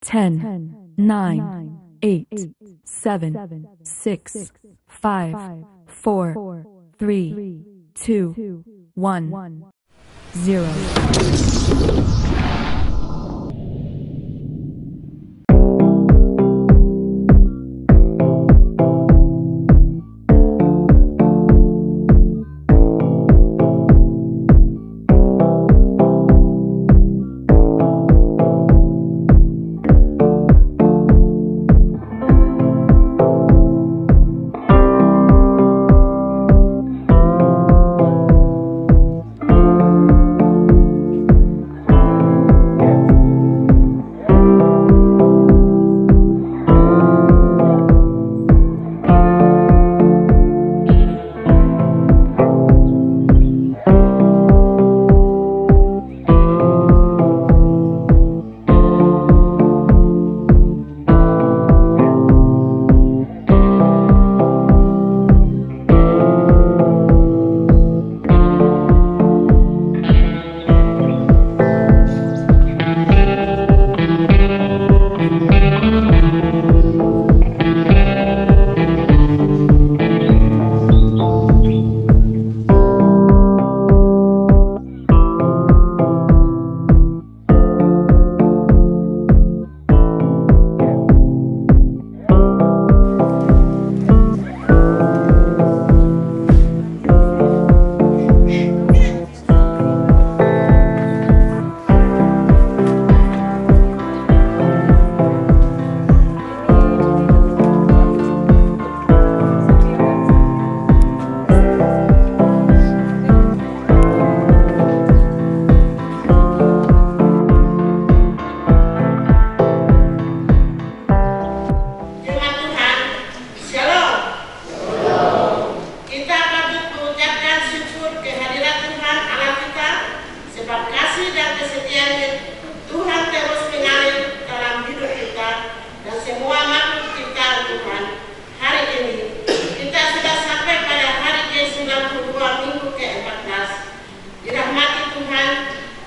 10, 9, 8, 7, 6, 5, 4, 3, 2, 1, 0.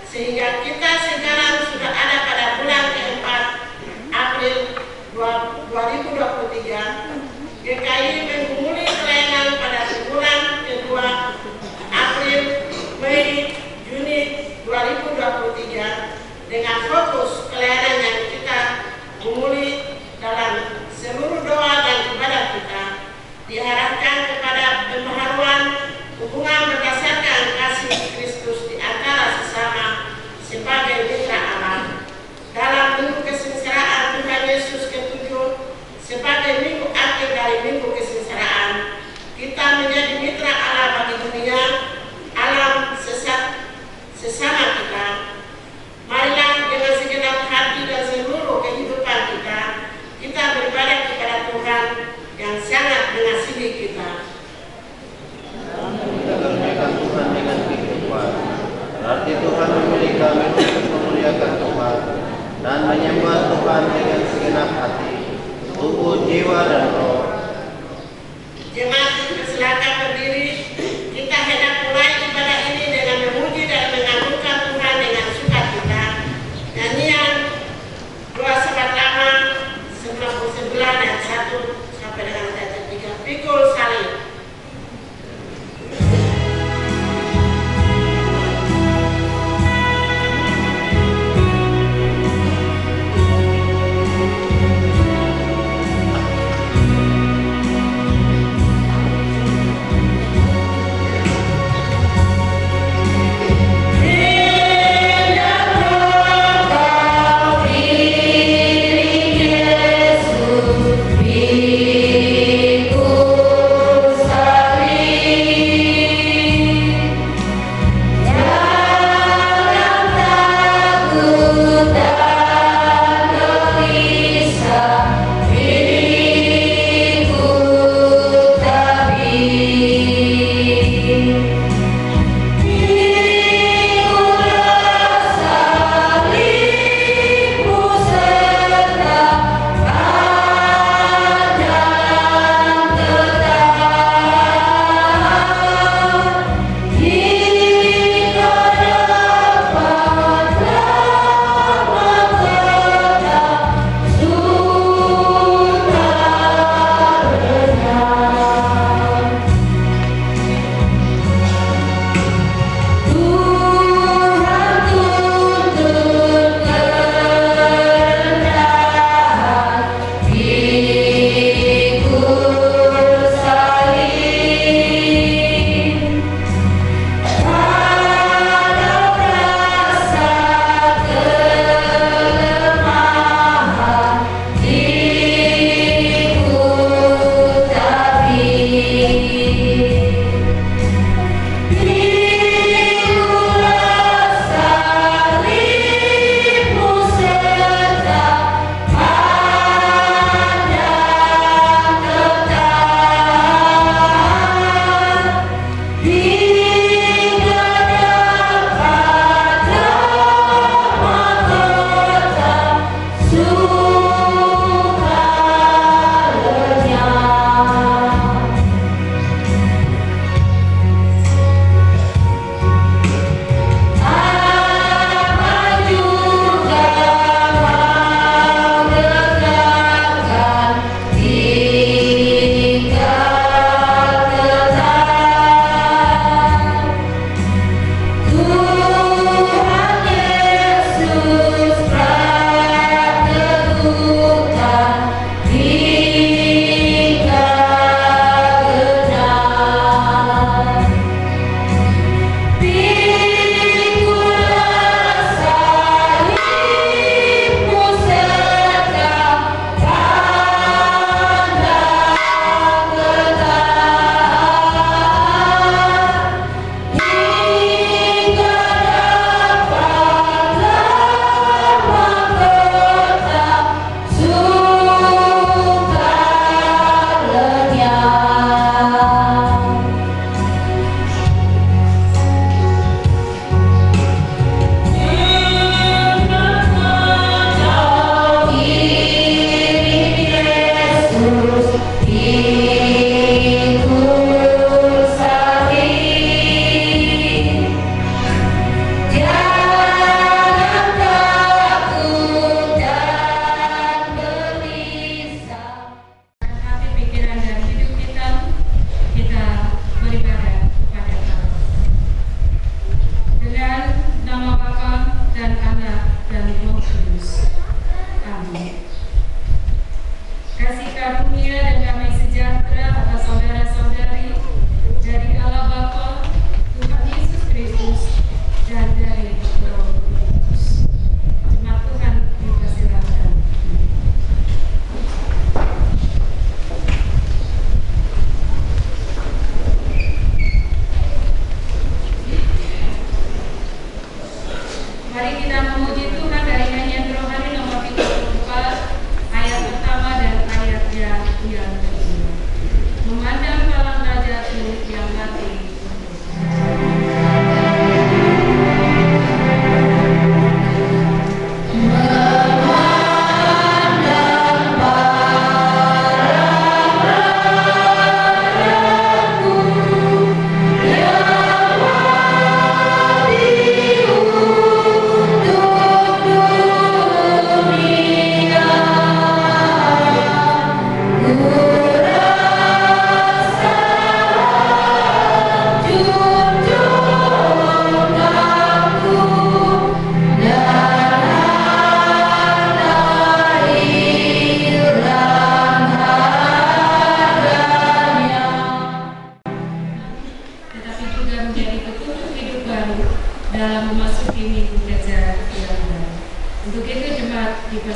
Sehingga kita sekarang sudah ada pada bulan keempat April 2023. GKI menggumuli pelayanan pada bulan kedua April, Mei, Juni 2023 dengan fokus pelayanan yang kita gumuli dalam seluruh doa dan ibadah kita diharapkan kepada pembaharuan hubungan berdasarkan kasih Kristus di antara sesama sebagai mitra Allah. Dalam minggu kesengsaraan Tuhan Yesus ke-7 sebagai minggu akhir dari minggu kesengsaraan, kita menjadi mitra Allah bagi dunia, alam, sesama kita. Marilah dengan segenap hati dan seluruh kehidupan kita beribadah kepada Tuhan yang sangat mengasihi kita. Berarti Tuhan memilih kami untuk memuliakan Tuhan dan menyembah Tuhan dengan segenap hati, tubuh, jiwa, dan roh. Jemaat silakan berdiri. Kita hendak mulai ibadah ini dengan memuji dan mengagungkan Tuhan dengan sukacita. Nyanyian 2 Sabat Lama 99 dan 1 sampai dengan 3 Pikul Salib. Be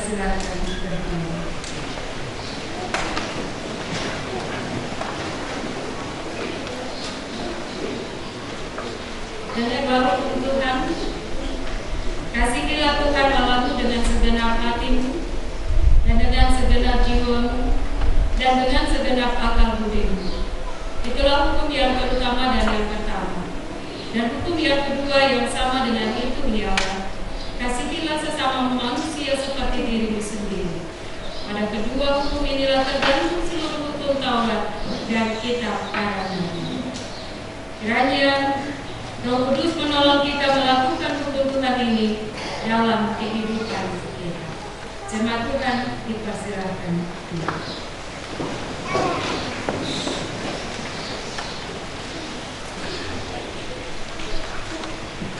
dipersilakan berdiri. Dengan baru Tuhan, kasihilah Tuhan Allahmu dengan segenap hatimu, dan dengan segenap jiwamu, dan dengan segenap akal budimu. Itulah hukum yang terutama dan yang pertama. Dan hukum yang kedua yang sama dengan itu ialah, kasihilah sesama manusia seperti dirimu sendiri. Pada kedua hukum inilah tergantung seluruh hukum Taurat dan kitab para nabi. Kiranya Roh Kudus menolong kita melakukan hukum Tuhan ini dalam kehidupan kita. Jemaat Tuhan dipersilakan.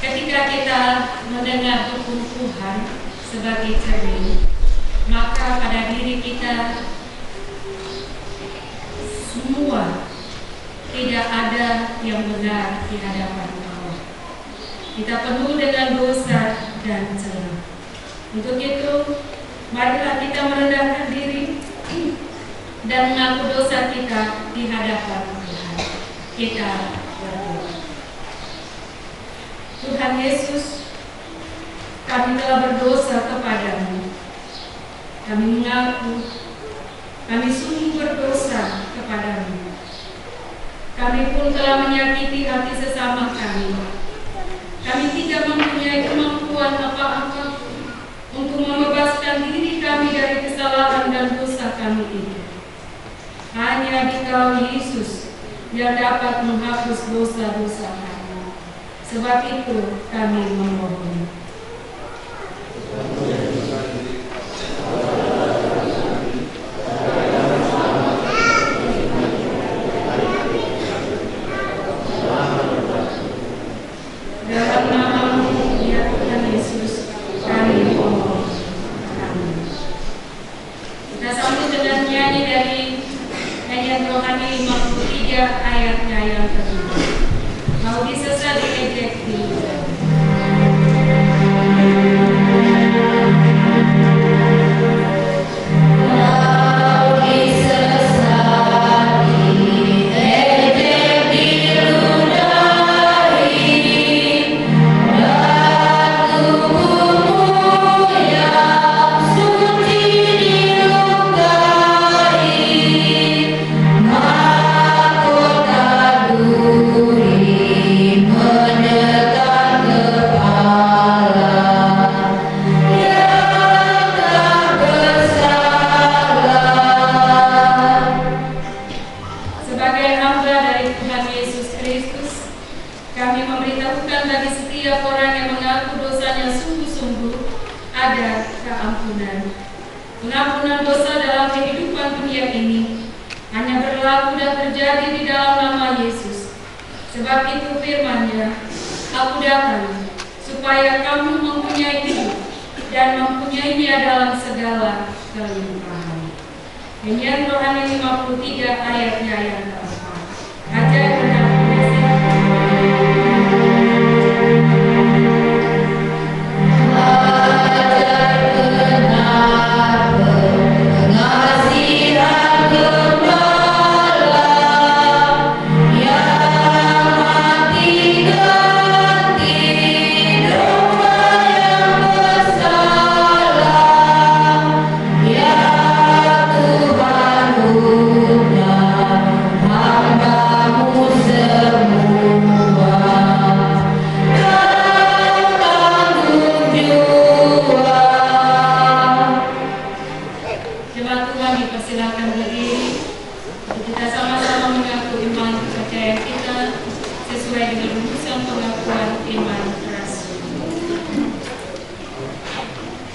Ketika kita mendengar hukum Tuhan sebagai cermin, maka pada diri kita semua tidak ada yang benar di hadapan Allah. Kita penuh dengan dosa dan celah. Untuk itu, marilah kita merendahkan diri dan mengaku dosa kita di hadapan Tuhan. Kita berdoa. Tuhan Yesus, kami telah berdosa kepadamu. Kami mengaku kami sungguh berdosa kepadamu. Kami pun telah menyakiti hati sesama kami. Kami tidak mempunyai kemampuan apa-apa untuk membebaskan diri kami dari kesalahan dan dosa kami itu. Hanya Dikau Yesus yang dapat menghapus dosa-dosa kami. Sebab itu kami memohon. Dalam nama-Mu ya Tuhan Yesus, kami memohon. Amin. Kita sambut dengan nyanyi dari nyanyian rohani 53 ayatnya yang kedua. Mau disesat diejek di pengampunan dosa dalam kehidupan dunia ini hanya berlaku dan terjadi di dalam nama Yesus. Sebab itu firman-Nya, Aku datang supaya kamu mempunyai hidup dan mempunyainya dalam segala kelimpahan. Nyanyian rohani 53 ayatnya yang keempat. Ajaib benar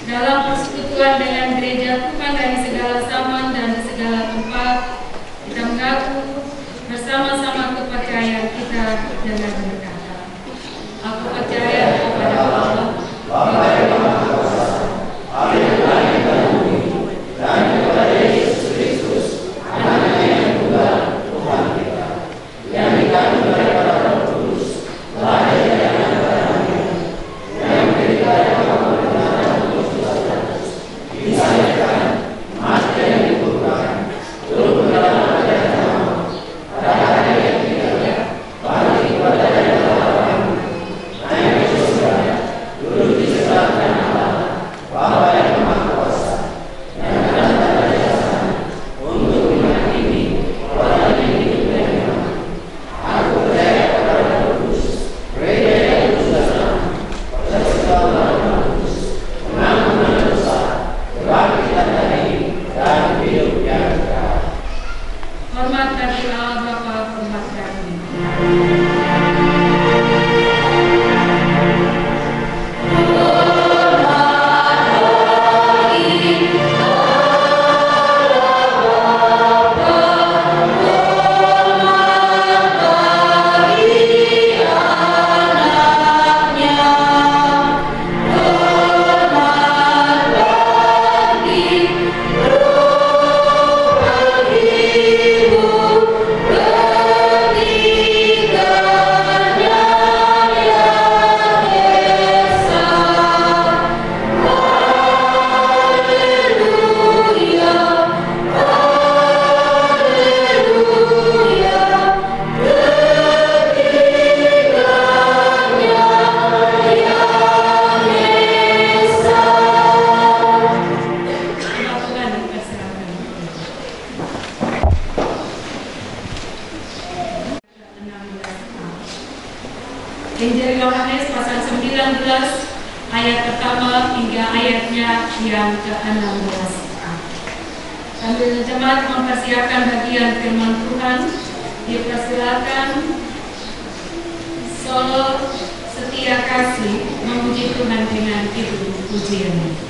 dalam persekutuan dengan gereja Tuhan dari segala zaman dan di segala tempat. Kita mengaku bersama-sama kepercayaan kita dengan berkata, Aku percaya kepada Allah, Bapa yang Maha Kuasa, Allah yang langit dan bumi, dan kepada Yesus Kristus, Anaknya yang tunggal, Tuhan kita, yang dikandung daripada Roh Kudus, lahir dari anak Maria, yang menderita yang mengalami dosa-dosa, Injil Yohanes pasal 19 ayat pertama hingga ayatnya yang ke-16. Sambil jemaat mempersiapkan bagian firman Tuhan, dipersilakan solo Setia Kasih memuji Tuhan dengan itu pujian.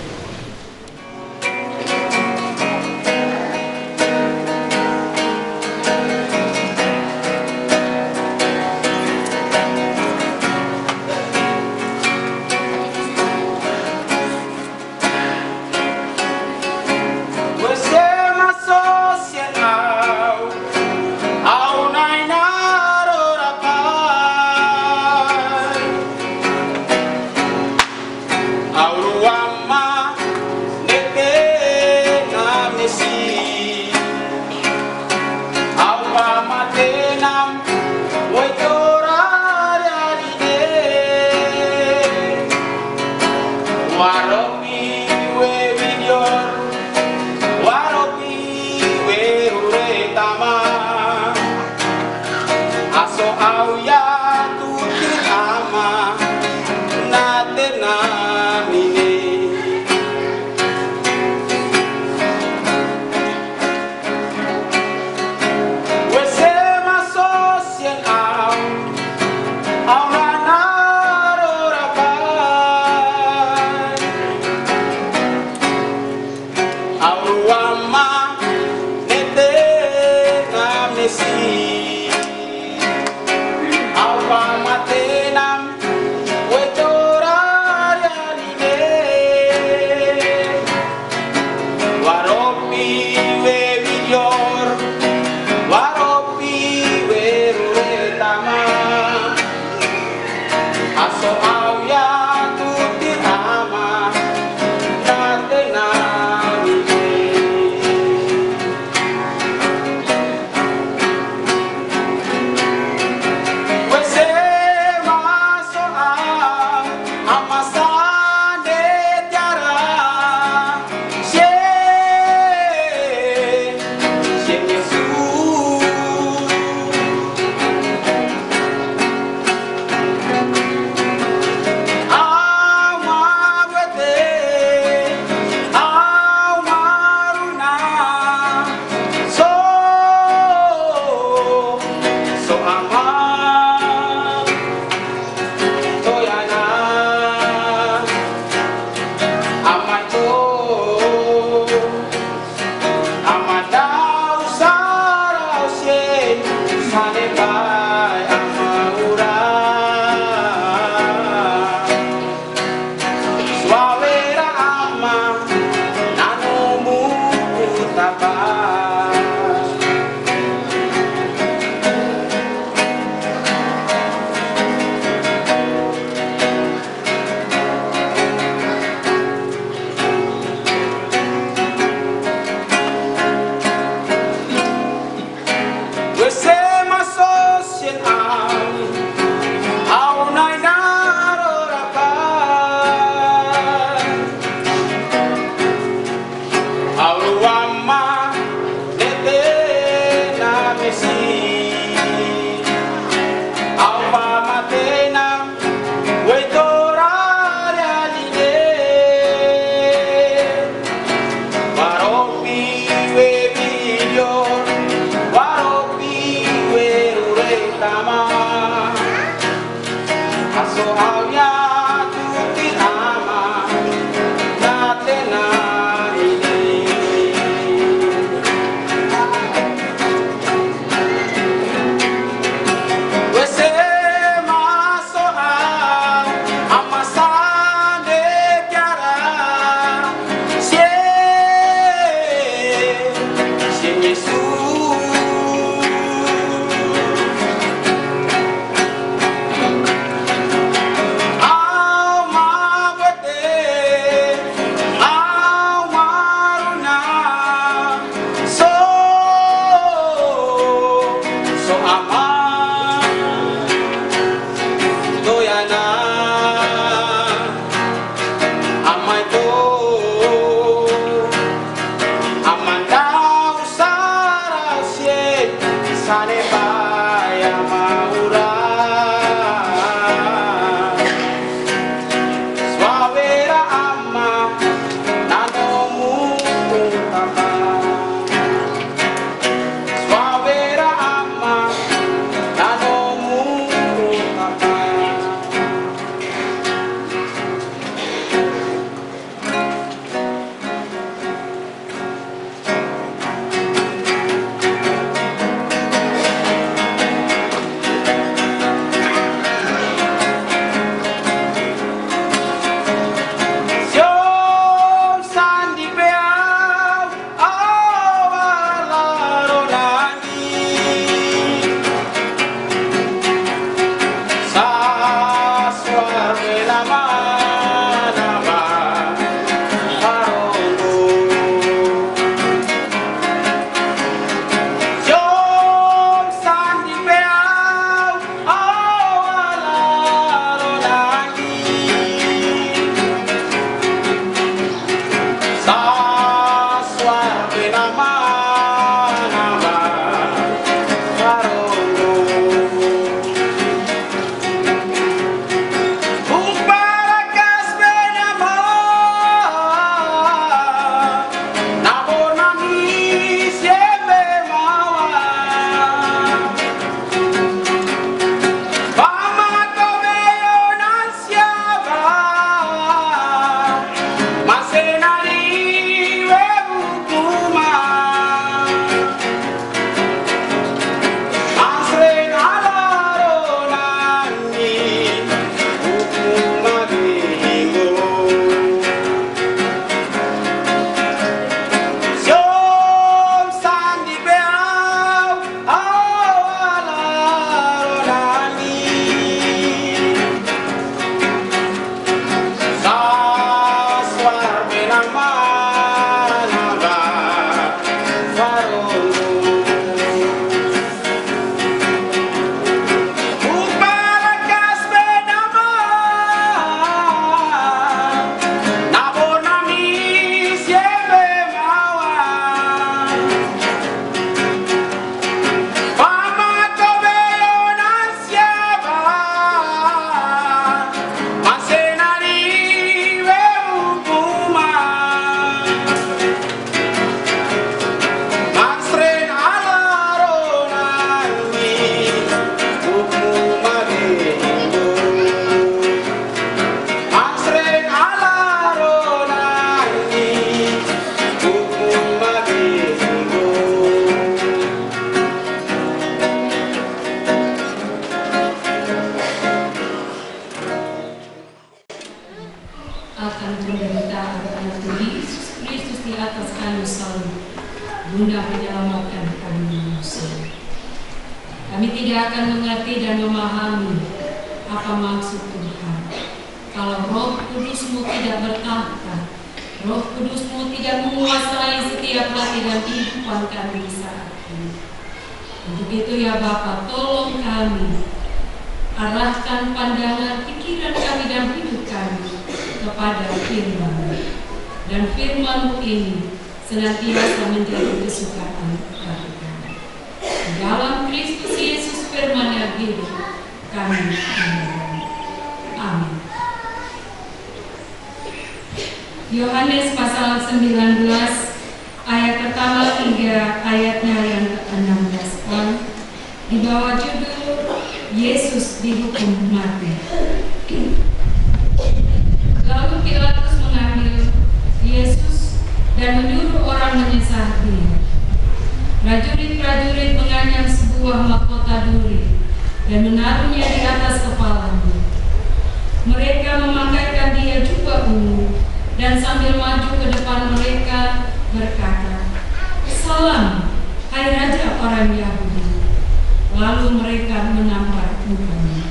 Bunda menyelamatkan kami manusia. Kami tidak akan mengerti dan memahami apa maksud Tuhan kalau Roh Kudus-Mu tidak bertahta, Roh Kudus-Mu tidak menguasai setiap hati dan kehidupan kami saat ini. Untuk itu ya Bapa, tolong kami, arahkan pandangan pikiran kami dan hidup kami kepada firman-Mu, dan firman-Mu ini senantiasa menjadi kesukaan bagi kami. Dalam Kristus Yesus firman yang hidup, kami memohon. Amin. Yohanes pasal 19 ayat pertama hingga ayatnya yang ke-16 di bawah judul Yesus dihukum mati. Lalu Pilatus mengambil Yesus dan menyuruh orang menyesah Dia. Prajurit-prajurit menganyam sebuah mahkota duri dan menaruhnya di atas kepalanya. Mereka memakaikan Dia jubah ungu dan sambil maju ke depan mereka berkata, "Salam, hai Raja orang Yahudi." Lalu mereka menampar mukanya.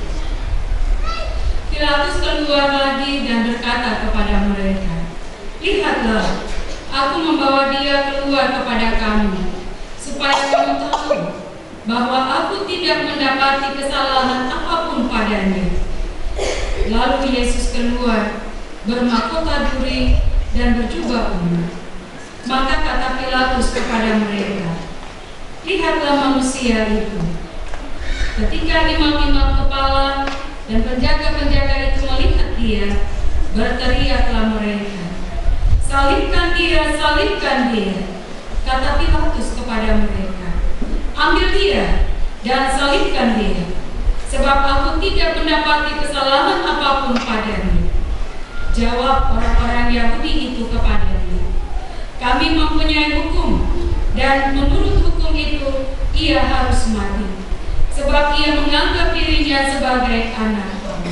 Pilatus keluar lagi dan berkata kepada mereka, "Lihatlah, aku membawa Dia keluar kepada kamu, supaya kamu tahu bahwa aku tidak mendapati kesalahan apapun padanya." Lalu Yesus keluar, bermahkota duri dan berjubah ungu. Maka kata Pilatus kepada mereka, "Lihatlah manusia itu." Ketika imam-imam kepala dan penjaga-penjaga itu melihat Dia, berteriaklah mereka, "Salibkan Dia, salibkan Dia." Kata Pilatus kepada mereka, "Ambil Dia dan salibkan Dia, sebab aku tidak mendapati kesalahan apapun padanya." Jawab orang-orang Yahudi itu kepadanya, "Kami mempunyai hukum, dan menurut hukum itu Ia harus mati, sebab Ia menganggap dirinya sebagai anak Allah."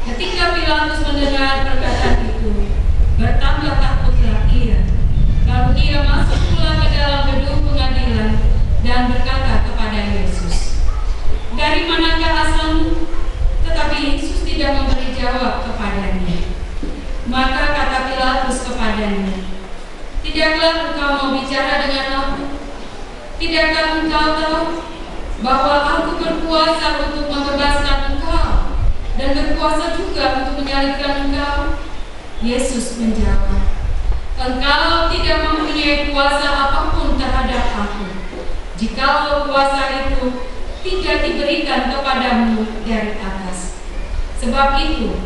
Ketika Pilatus mendengar perkataan itu, bertambah takutlah ia. Lalu ia masuk pula ke dalam gedung pengadilan dan berkata kepada Yesus, "Dari manakah asalmu?" Tetapi Yesus tidak memberi jawab kepadanya. Maka kata Pilatus kepadanya, "Tidakkah engkau mau bicara dengan aku? Tidakkah engkau tahu bahwa aku berkuasa untuk membebaskan engkau dan berkuasa juga untuk menyalibkan engkau?" Yesus menjawab, Engkau tidak mempunyai kuasa apapun terhadap aku, jikalau kuasa itu tidak diberikan kepadamu dari atas. Sebab itu,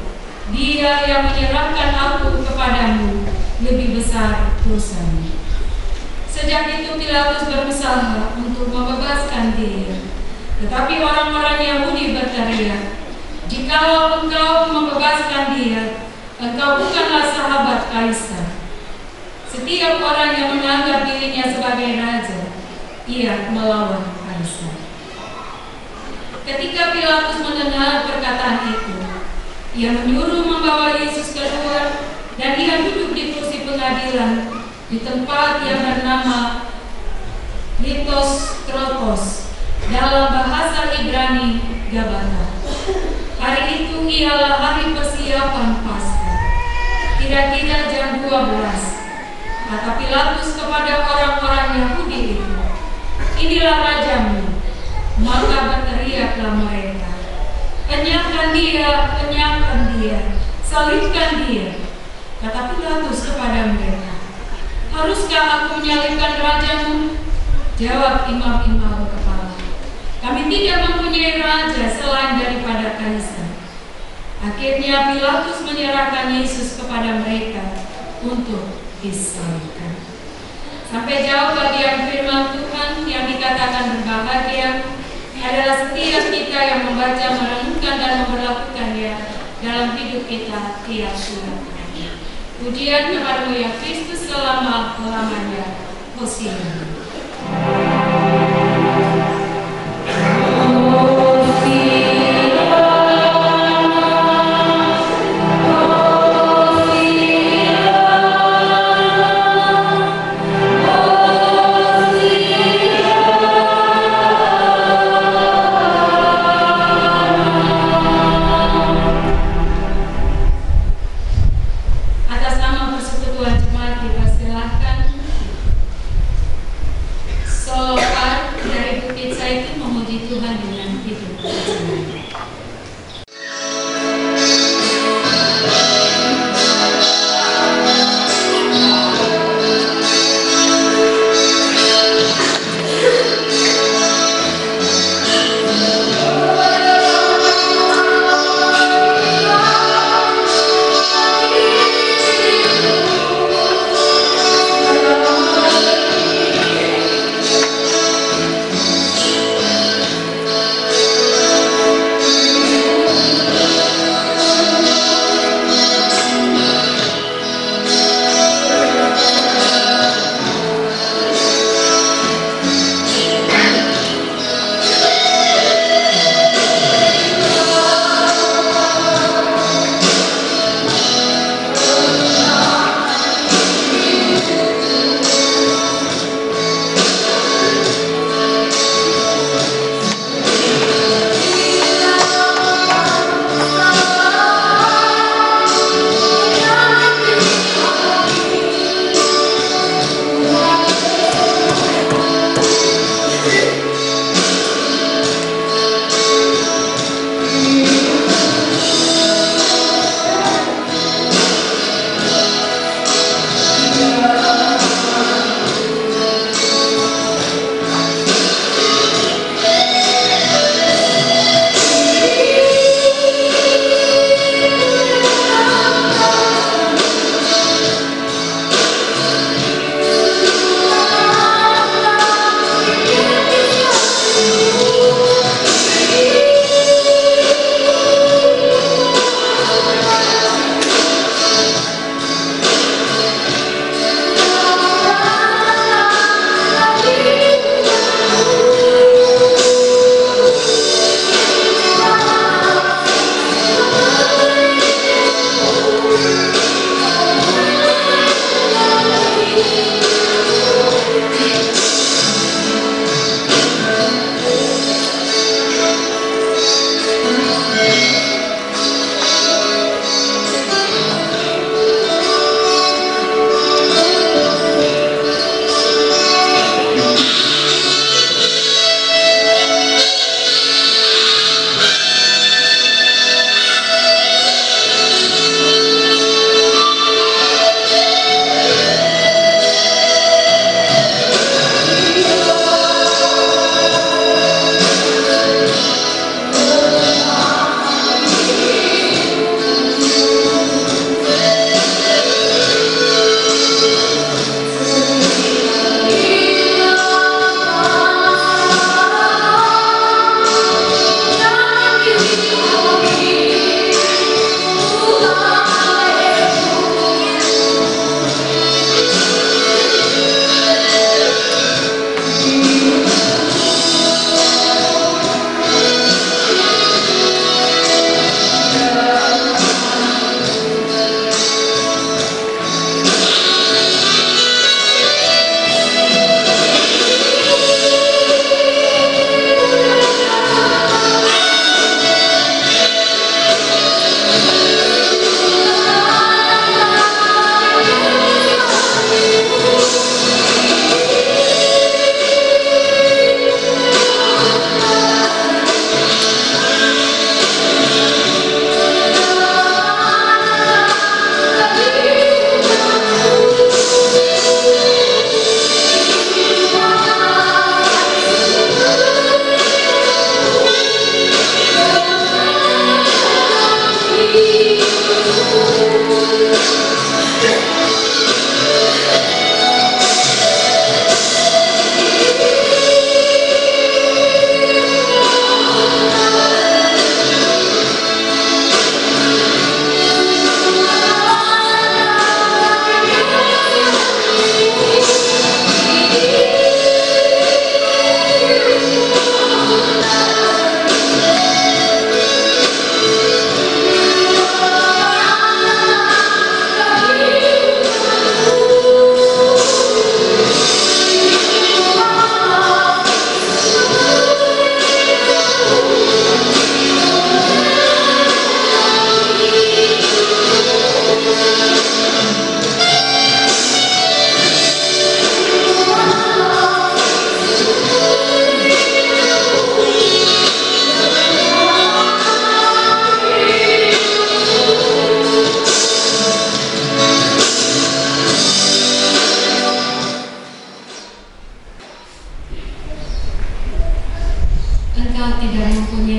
Dia yang menyerahkan aku kepadamu lebih besar dosanya. Sejak itu Pilatus berusaha untuk membebaskan dia. Tetapi orang-orang Yahudi berteriak, "Jikalau engkau membebaskan dia, engkau bukanlah sahabat Kaisar." Setiap orang yang menganggap dirinya sebagai raja, ia melawan Kaisar. Ketika Pilatus mendengar perkataan itu, ia menyuruh membawa Yesus keluar, dan ia duduk di kursi pengadilan di tempat yang bernama Litostrotos, dalam bahasa Ibrani Gabata. Hari itu ialah hari persiapan Paskah, kira-kira jam 12. Kata Pilatus kepada orang-orang Yahudi itu, "Inilah rajamu." Maka berteriaklah mereka, "Enyahkan dia, enyahkan dia, salibkan dia." Kata Pilatus kepada mereka, "Haruskah aku menyalibkan rajamu?" Jawab imam-imam kepala, "Kami tidak mempunyai raja selain daripada Kaisar." Akhirnya Pilatus menyerahkan Yesus kepada mereka untuk disalibkan. Sampai jauh bagian firman Tuhan yang dikatakan berbahagia adalah setiap kita yang membaca, merenungkan dan memperlakukannya dalam hidup kita tiap surat. Pujian kepada Mulia Kristus selama-lamanya. Hosiana. Sola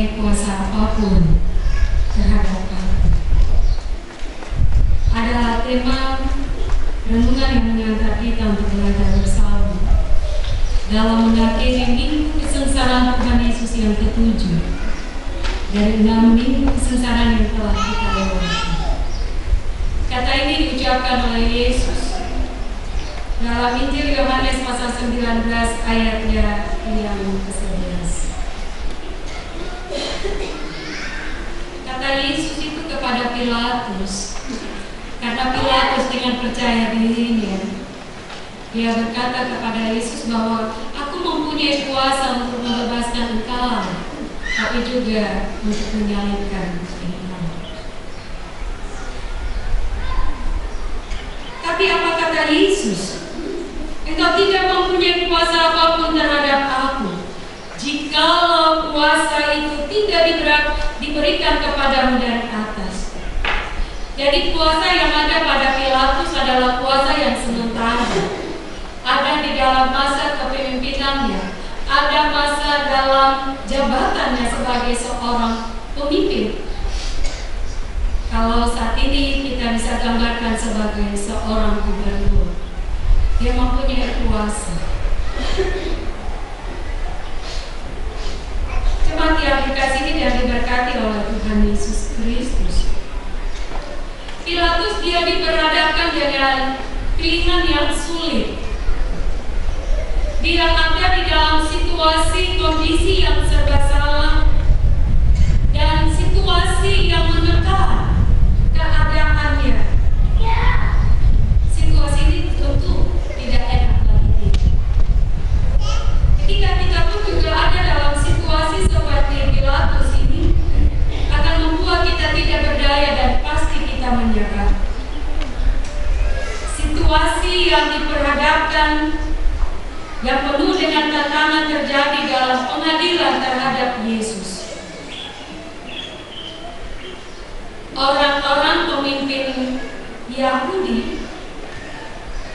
mempunyai kuasa apapun terhadap aku. Adalah tema renungan yang mengantar kita untuk belajar bersama dalam mengakhiri minggu kesengsaraan Tuhan Yesus yang ke-7 dari 6 minggu kesengsaraan yang telah kita lewati. Kata ini diucapkan oleh Yesus dalam Injil Yohanes pasal 19 ayatnya yang ke-11. Kata Yesus itu kepada Pilatus, karena Pilatus dengan percaya dirinya, dia berkata kepada Yesus bahwa aku mempunyai kuasa untuk membebaskan engkau, tapi juga untuk menyalibkan engkau. Tapi apa kata Yesus? Engkau tidak mempunyai kuasa apapun terhadap aku, jikalau kuasa itu tidak diberikan kepadamu dari atas. Jadi kuasa yang ada pada Pilatus adalah kuasa yang sementara. Ada di dalam masa kepemimpinannya, ada masa dalam jabatannya sebagai seorang pemimpin. Kalau saat ini kita bisa gambarkan sebagai seorang gubernur, dia mempunyai kuasa. Jemaat yang dikasihi dan diberkati oleh Tuhan Yesus Kristus, Pilatus dia diperhadapkan dengan pilihan yang sulit. Dia ada di dalam situasi kondisi yang serba salah dan situasi yang menekan keadaannya. Situasi ini tentu tidak enak bagi kita. Ketika kita pun juga ada dalam situasi seperti Pilatus ini, akan membuat kita tidak berdaya dan pasti kita menyerah. Situasi yang diperhadapkan yang penuh dengan tantangan terjadi dalam pengadilan terhadap Yesus. Orang-orang pemimpin Yahudi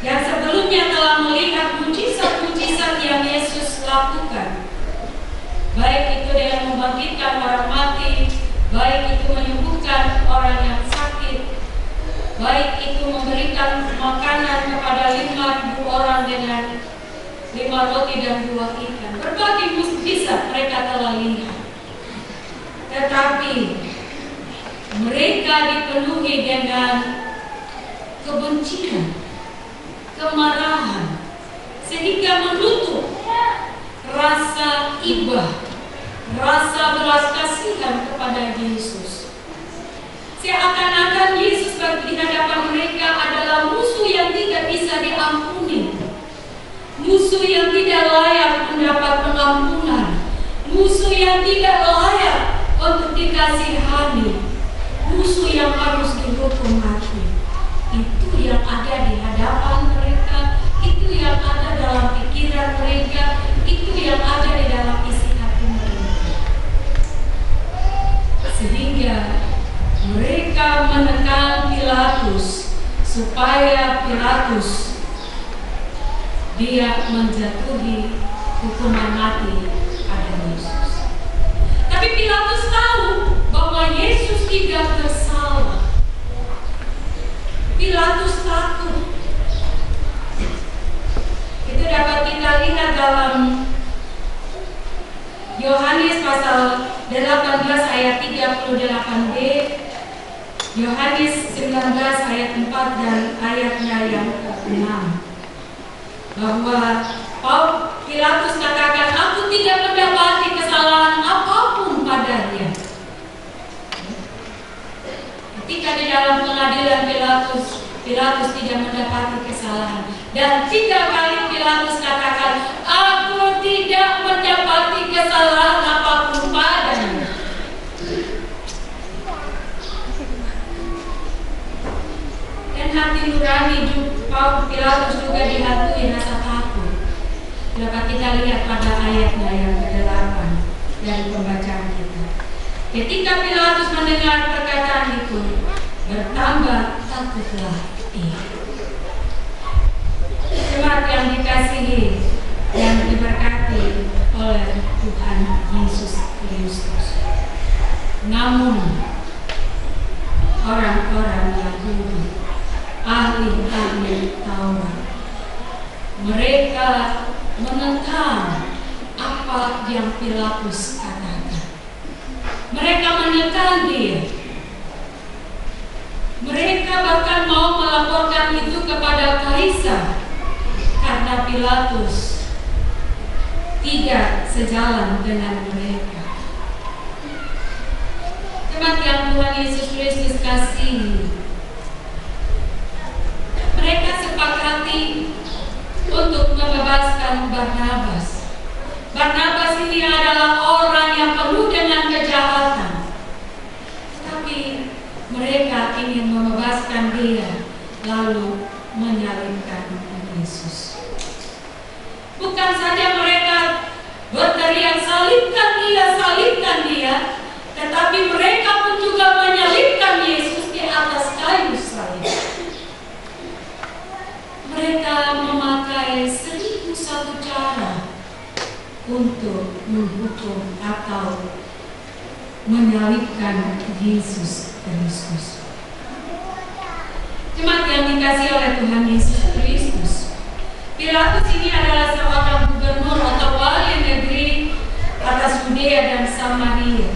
yang sebelumnya telah melihat mujizat-mujizat yang Yesus lakukan, baik itu dengan membangkitkan orang mati, baik itu menyembuhkan orang yang sakit, baik itu memberikan makanan kepada 5.000 orang dengan 5 roti dan 2 ikan. Berbagai mujizat mereka telah lihat. Tetapi mereka dipenuhi dengan kebencian, kemarahan, sehingga menutup rasa ibah, rasa belas kasihan kepada Yesus. Seakan-akan Yesus di hadapan mereka adalah musuh yang tidak bisa diampuni, musuh yang tidak layak mendapat pengampunan, musuh yang tidak layak untuk dikasihani, musuh yang harus dihukum mati. Itu yang ada di hadapan mereka, itu yang ada dalam pikiran mereka, itu yang ada di dalam isi hati mereka. Sehingga mereka menekan Pilatus supaya Pilatus dia menjatuhi hukuman mati pada Yesus. Tapi Pilatus tahu bahwa Yesus tidak bersalah. Pilatus takut. Itu dapat kita lihat dalam Yohanes pasal 18 ayat 38b, Yohanes 19 ayat 4 dan ayatnya yang ke-6. Bahwa Pilatus katakan, aku tidak mendapati kesalahan apapun padanya. Ketika di dalam pengadilan Pilatus tidak mendapati kesalahan. Dan 3 kali Pilatus katakan, aku tidak mendapati kesalahan apapun padanya. Dan hati nurani Pilatus juga dihantui rasa takut. Dapat kita lihat pada ayatnya yang ke-8 dari pembacaan kita. Ketika Pilatus mendengar perkataan itu, bertambah takutlah ia. Jemaat yang dikasihi yang diberkati oleh Tuhan Yesus Kristus. Namun orang-orang Yahudi, ahli-ahli Taurat, mereka menentang apa yang Pilatus katakan. Mereka menekan dia. Mereka bahkan mau melaporkan itu kepada Kaisar karena Pilatus tidak sejalan dengan mereka. Teman yang Tuhan Yesus Kristus kasihi, mereka sepakati untuk membebaskan Barnabas. Barnabas ini adalah orang yang penuh dengan kejahatan, tapi mereka ingin membebaskan dia lalu menyalibkan Yesus. Bukan saja mereka berteriak salibkan dia, tetapi mereka pun juga menyalibkan Yesus di atas kayu salib. Mereka memakai 1001 cara untuk menghukum atau menyalibkan Yesus Kristus. Jemaat yang dikasihi oleh Tuhan Yesus Kristus, Pilatus ini adalah seorang gubernur atau wali negeri atas Yudea dan Samaria.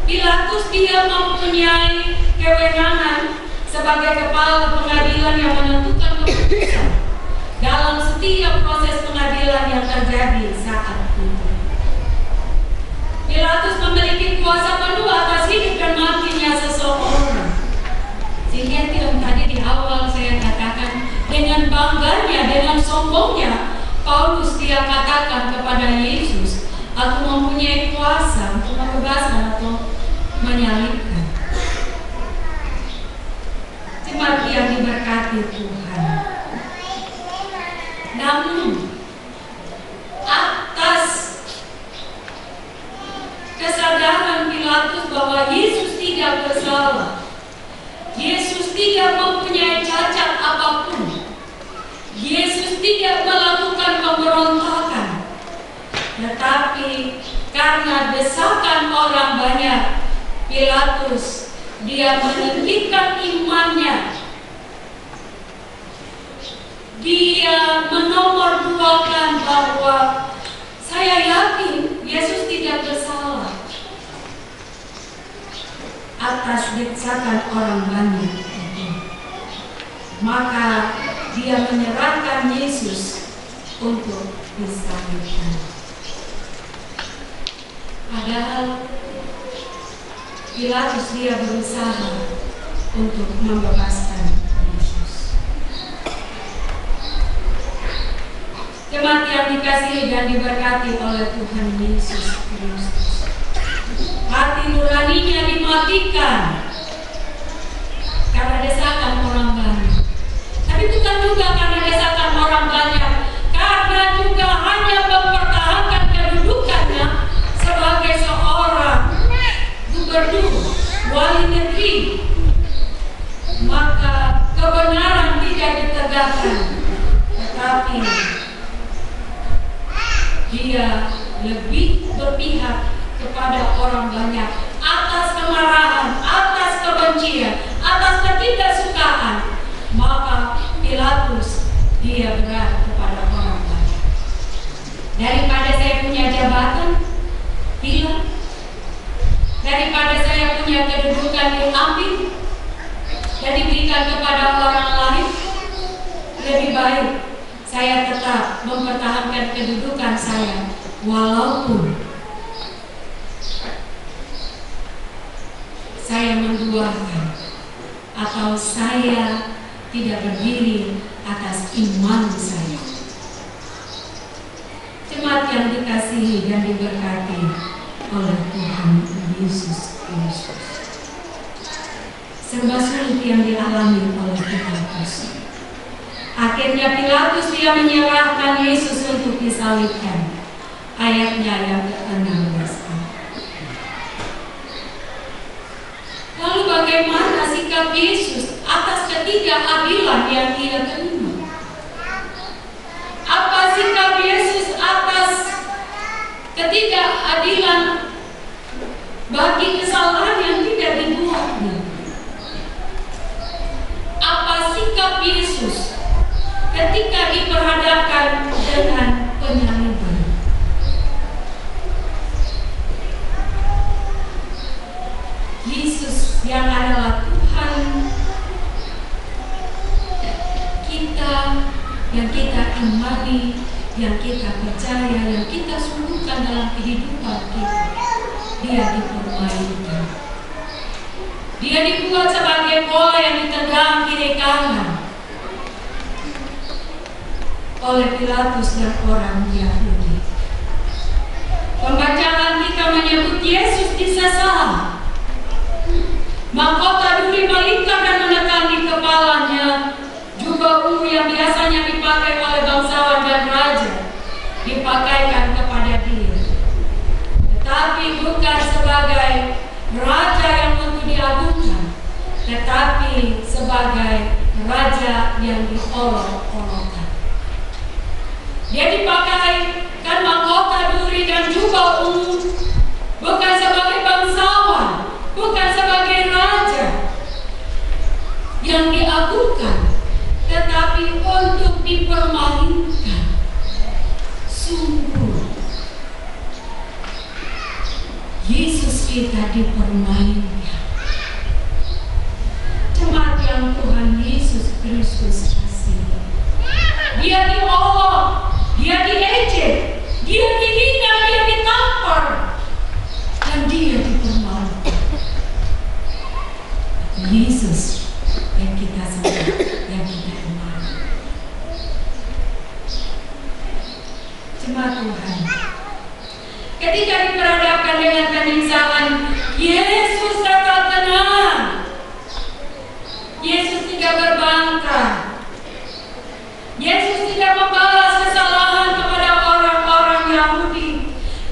Pilatus dia mempunyai kewenangan sebagai kepala pengadilan yang menentukan keputusan dalam setiap proses pengadilan yang terjadi saat itu. Pilatus memiliki kuasa penuh atas hidup dan matinya seseorang. Sehingga yang tadi di awal saya katakan, dengan bangganya, dengan sombongnya, Paulus dia katakan kepada Yesus, aku mempunyai kuasa untuk membebaskan atau menyalibkan. Jemaat yang diberkati Tuhan. Namun atas kesadaran Pilatus bahwa Yesus tidak bersalah, Yesus tidak mempunyai cacat apapun, Yesus tidak melakukan pemberontakan, tetapi karena desakan orang banyak, Pilatus dia meninggikan imannya. Dia menomorduakan bahwa saya yakin Yesus tidak bersalah. Atas desakan orang banyak itu, maka dia menyerahkan Yesus untuk disalibkan. Padahal Pilatus dia berusaha untuk membebaskan Yesus. Jemaat yang dikasihi dan diberkati oleh Tuhan Yesus Kristus, hati nuraninya dimatikan karena desakan orang banyak. Tapi bukan juga karena desakan orang banyak, karena juga hanya mempertahankan kedudukannya sebagai seorang gubernur, wali negeri. Maka kebenaran tidak ditegakkan, tetapi dia lebih berpihak kepada orang banyak atas kemarahan, atas kebencian, atas ketidaksukaan. Maka Pilatus dia berat kepada orang banyak. Daripada saya punya jabatan hilang, daripada saya punya kedudukan diambil dan diberikan kepada orang lain, lebih baik saya tetap mempertahankan kedudukan saya walaupun saya menduakan atau saya tidak berdiri atas iman saya. Jemaat yang dikasihi dan diberkati oleh Tuhan Yesus Kristus, serba sulit yang dialami oleh Pilatus. Akhirnya Pilatus dia menyerahkan Yesus untuk disalibkan. Ayatnya yang ke-16. Lalu bagaimana sikap Yesus atas ketidakadilan yang dia terima? Apa sikap Yesus atas ketidakadilan bagi kesalahan yang tidak dibuatnya. Apa sikap Yesus ketika diperhadapkan dengan penyaliban? Yesus yang adalah Tuhan kita, yang kita imani, yang kita percaya, yang kita sungguhkan dalam kehidupan kita, Dia dipermainkan. Dia dibuat sebagai bola yang ditendang kiri kanan oleh Pilatus dan orang Yahudi. Pembacaan kita menyebut Yesus disesal. Mahkota duri melingkar dan menekan di kepalanya. Jubah ungu yang biasanya dipakai oleh bangsawan dan raja dipakaikan kepada dia. Tetapi bukan sebagai raja yang untuk diagungkan, tetapi sebagai raja yang diolok-olokkan. Dia dipakaikan mahkota duri dan jubah ungu bukan sebagai bangsawan, bukan sebagai raja yang diagungkan, tetapi untuk dipermainkan. Sungguh Yesus kita dipermainkan. Jemaat yang Tuhan Yesus Kristus kasihi, Dia diolok, Dia diejek, Dia dihina, Dia ditampar, dan Dia dipermainkan. Yesus yang kita sembah, yang kita imani. Jemaat Tuhan, ketika diperhadapkan dengan penyiksaan, Yesus tetap tenang. Yesus tidak berbangkang. Yesus tidak membalas kesalahan kepada orang-orang Yahudi.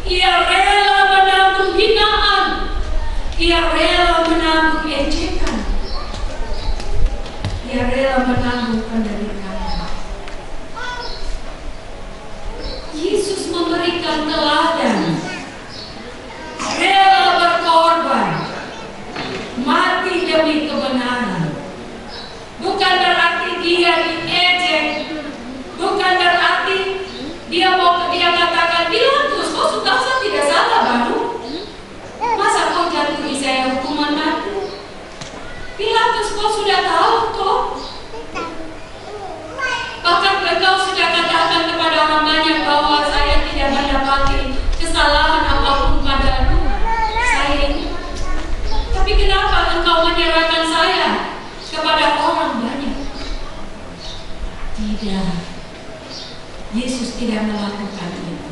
Ia rela menanggung hinaan. Ia rela menanggung ejekan. Ia rela menanggung penderitaan. Yesus memberikan teladan, rela berkorban, mati demi kebenaran. Bukan berarti dia diejek, bukan berarti dia katakan, Pilatus, kau sudah tidak salah baru. Masa kau jatuhi saya hukuman mati? Pilatus, kau sudah tahu kok. Bahkan engkau sudah katakan kepada orang banyak bahwa saya tidak mendapati kesalahan apapun pada saya. Tapi kenapa engkau menyerahkan saya kepada orang banyak? Tidak. Yesus tidak melakukan itu.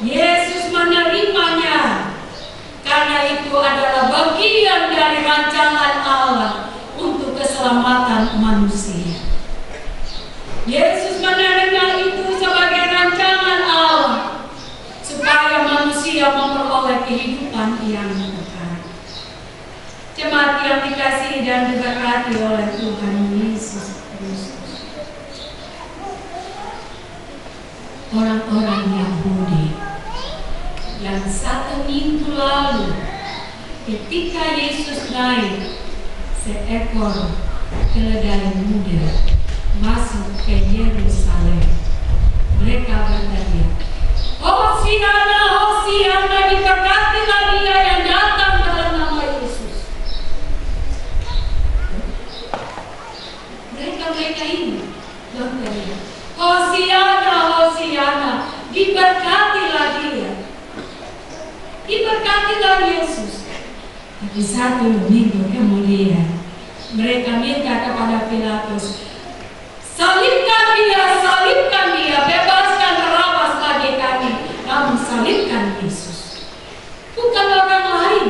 Yesus menerimanya karena itu adalah bagian dari rancangan Allah untuk keselamatan manusia. Yesus menerima itu sebagai rancangan Allah supaya manusia memperoleh kehidupan yang kekal. Jemaat yang dikasihi dan diberkati oleh Tuhan Yesus Kristus. Orang-orang Yahudi yang 1 minggu lalu ketika Yesus naik seekor keledai muda masuk ke Yerusalem, mereka berteriak, Hosiana, Hosiana, diberkatilah Dia yang datang dalam nama Yesus. Mereka ini berteriak, Hosiana, Hosiana, diberkatilah Dia, diberkatilah Yesus. Tapi 1 minggu kemudian mereka minta kepada Pilatus, salibkan dia, bebaskan Barabas bagi kami. Namun salibkan Yesus. Bukan orang lain,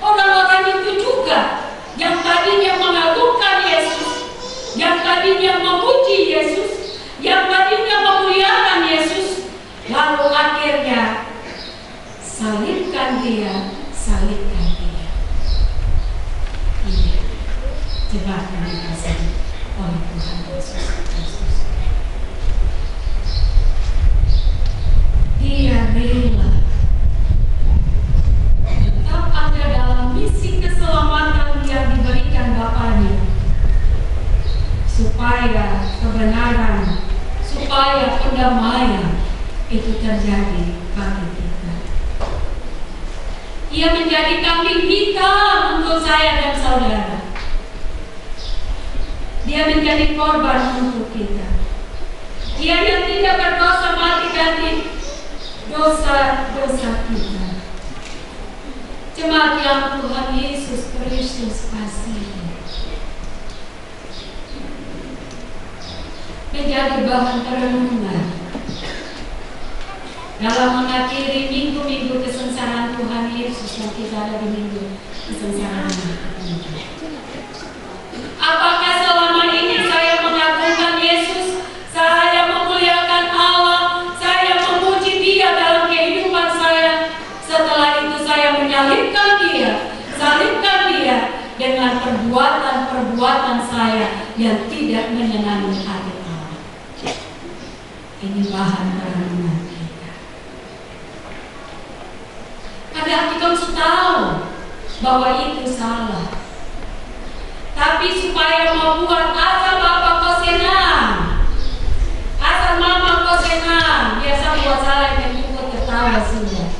orang-orang itu juga yang tadinya mengagungkan Yesus, yang tadinya memuji Yesus, yang tadinya memuliakan Yesus, lalu akhirnya salibkan dia, salibkan dia. Iya, jemaat yang dikasihi oleh Tuhan Yesus Kristus. Dia rela kedamaian itu terjadi bagi kita. Ia menjadi kambing hitam untuk saya dan saudara. Dia menjadi korban untuk kita. Dia yang tidak berdosa mati ganti dosa-dosa kita. Jemaat yang Tuhan Yesus Kristus kasihi, menjadi bahan perenungan dalam mengakhiri minggu-minggu kesengsaraan Tuhan Yesus yang kita ada di minggu kesengsaraan ini. Apakah selama ini saya mengagungkan Yesus, saya memuliakan Allah, saya memuji Dia dalam kehidupan saya? Setelah itu saya menyalibkan Dia, salibkan Dia dengan perbuatan-perbuatan saya yang tidak menyenangi hati Allah. Ini bahan perenungan kita. Padahal kita harus tahu bahwa itu salah. Tapi supaya membuat asal bapak kau senang, asal mama kau senang, biasa buat salah yang juga tertawa sudah.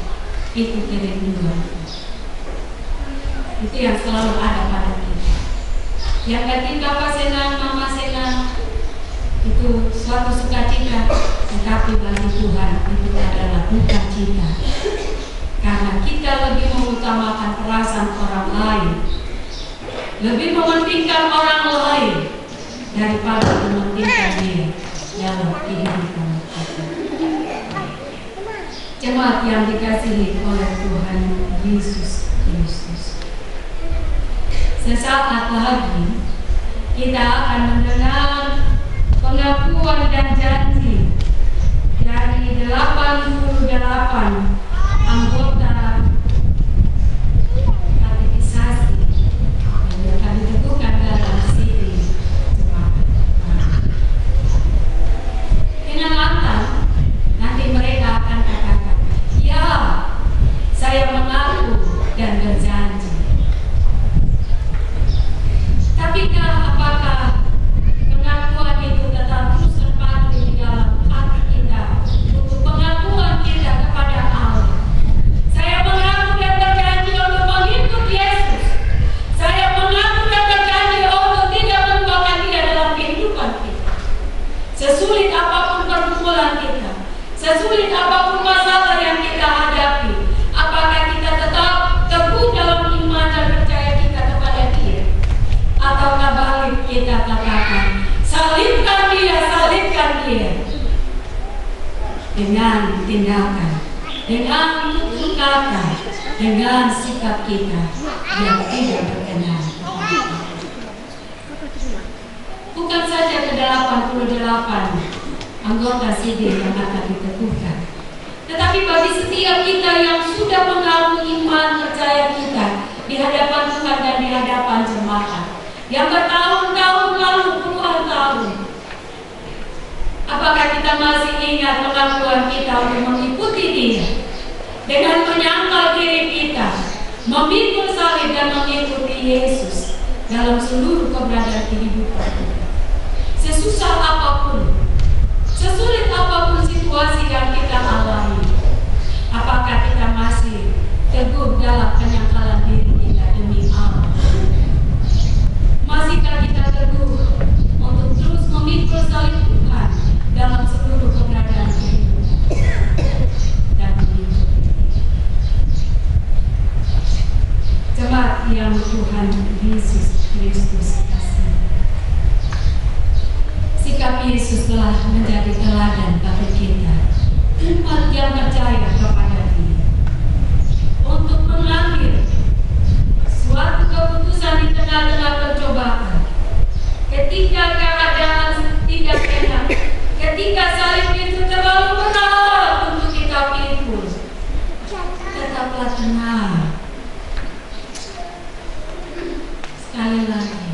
Itu kerinduan. Itu yang selalu ada pada kita. Yang ketika bapak senang, mama senang, itu suatu sukacita. Tetapi bagi Tuhan itu adalah duka cita. Karena kita lebih mengutamakan perasaan orang lain, lebih mementingkan orang lain daripada mementingkan Dia dalam kehidupan kita. Jemaat yang dikasihi oleh Tuhan Yesus Kristus, sesaat lagi kita akan mendengar pengakuan dan janji dari 88 anggota katekisasi yang akan ditentukan dalam siri jemaat. Dengan lantang nanti mereka akan katakan, ya, saya mengaku dan berjanji. Tapi apakah pengakuan itu tetap terus terpatri di dalam hati kita untuk pengakuan kita kepada Allah? Saya mengaku dan berjanji untuk mengikut Yesus. Saya mengaku dan berjanji untuk tidak melupakan Dia dalam kehidupan kita. Sesulit apapun pergumulan kita, sesulit apapun masalah yang kita hadapi, apakah kita tetap teguh dalam iman dan percaya kita kepada Dia? Ataukah balik kita katakan, salibkan Dia, salibkan Dia, dengan tindakan, dengan tutur kata, dengan sikap kita yang tidak berkenan kepada Dia. Bukan saja ke-88 anggota CD yang akan diteguhkan, tetapi bagi setiap kita yang sudah mengaku iman percaya kita di hadapan Tuhan dan di hadapan jemaat yang bertahun-tahun lalu, puluhan tahun. Apakah kita masih ingat pengakuan kita untuk mengikuti Dia dengan menyangkal diri kita, memikul salib dan mengikuti Yesus dalam seluruh keberadaan kehidupan kita? Sesusah apapun, sesulit apapun situasi yang kita alami, apakah kita masih teguh dalam penyangkalan diri kita demi Allah? Masihkah kita teguh untuk terus memikul salib Tuhan dalam seluruh keberadaan kehidupan dan mengikuti Dia? Jemaat yang Tuhan Yesus Kristus kasihi, sikap Yesus telah menjadi teladan bagi kita, umat yang percaya kepada Dia, untuk mengambil suatu keputusan di tengah-tengah pencobaan. Ketika keadaan tidak enak, ketika salib itu terlalu berat untuk kita pikul, tetaplah tenang. Sekali lagi,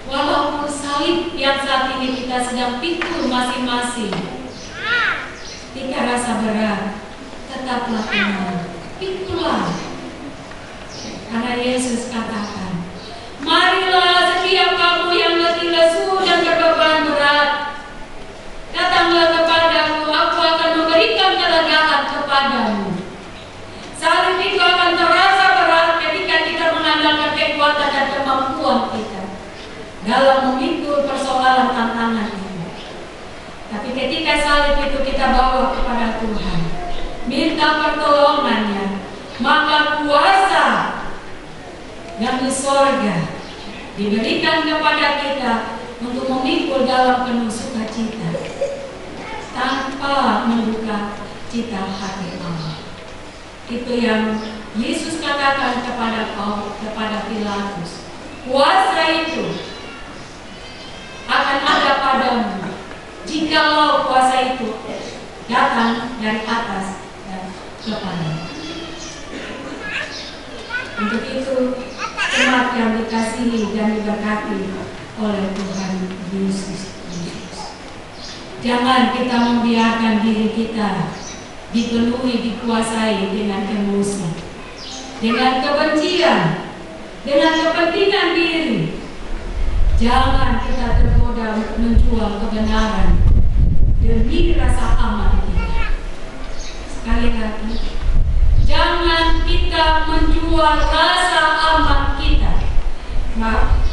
walaupun salib yang saat ini kita sedang pikul masing-masing ketika rasa berat, tetaplah tenang, pikulah. Karena Yesus katakan, marilah setiap kamu yang letih lesu dan berbeban berat, datanglah kepadaku, dalam memikul persoalan tantangan itu. Tapi ketika salib itu kita bawa kepada Tuhan, minta pertolongannya, maka kuasa dari sorga diberikan kepada kita untuk memikul dalam penuh sukacita tanpa membuka cita hati Allah. Itu yang Yesus katakan kepada Pilatus, kuasa itu akan ada padamu jikalau kuasa itu datang dari atas dan kepadamu. Untuk itu, umat yang dikasihi dan diberkati oleh Tuhan Yesus Kristus, jangan kita membiarkan diri kita dipenuhi, dikuasai dengan emosi, dengan kebencian, dengan kepentingan diri. Jangan kita tergoda menjual kebenaran demi rasa aman kita. Sekali lagi, jangan kita menjual rasa aman kita.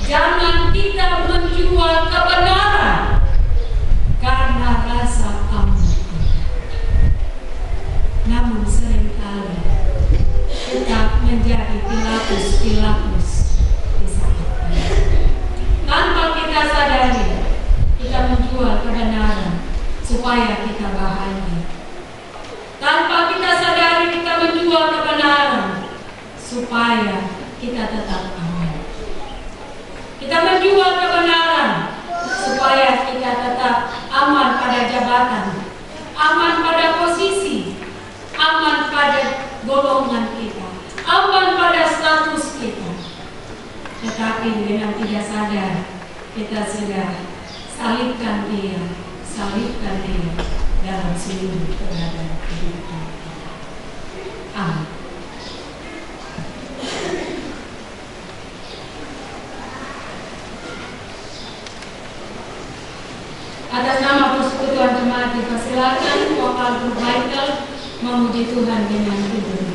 Jangan kita menjual kebenaran karena rasa aman kita. Namun seringkali kita menjadi Pilatus di saat ini. Tanpa kita sadari, kita menjual kebenaran supaya kita bahagia. Tanpa kita sadari, kita menjual kebenaran supaya kita tetap aman. Kita menjual kebenaran supaya kita tetap aman pada jabatan, aman pada posisi, aman pada golongan kita, aman pada status kita. Tetapi dengan tidak sadar, kita sudah salibkan dia dalam seluruh keberadaan kehidupan kita. Amin. Atas nama persekutuan jemaat dipersilakan vokal grup Michael memuji Tuhan dengan pujian.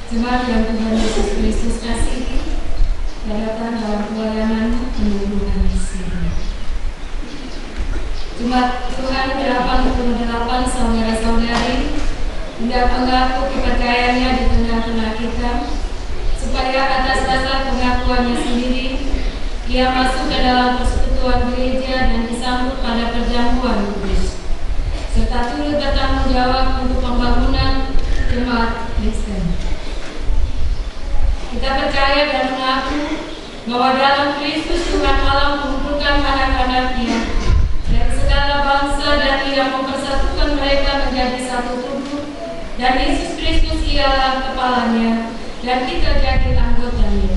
Jemaat yang Tuhan Yesus Kristus kasihi, datang dalam pelayanan penyuluhan misi. Jemaat Tuhan 88 saudara-saudari hendak mengaku kepercayaannya di tengah-tengah kita, supaya atas dasar pengakuannya sendiri ia masuk ke dalam persekutuan gereja dan disambut pada perjamuan kudus, serta turut bertanggung jawab untuk pembangunan jemaat Kristen. Kita percaya dan mengaku bahwa dalam Kristus Tuhan Allah mengumpulkan anak-anaknya dari segala bangsa dan Ia mempersatukan mereka menjadi satu tubuh, dan Yesus Kristus ialah kepalanya dan kita jadi anggotanya.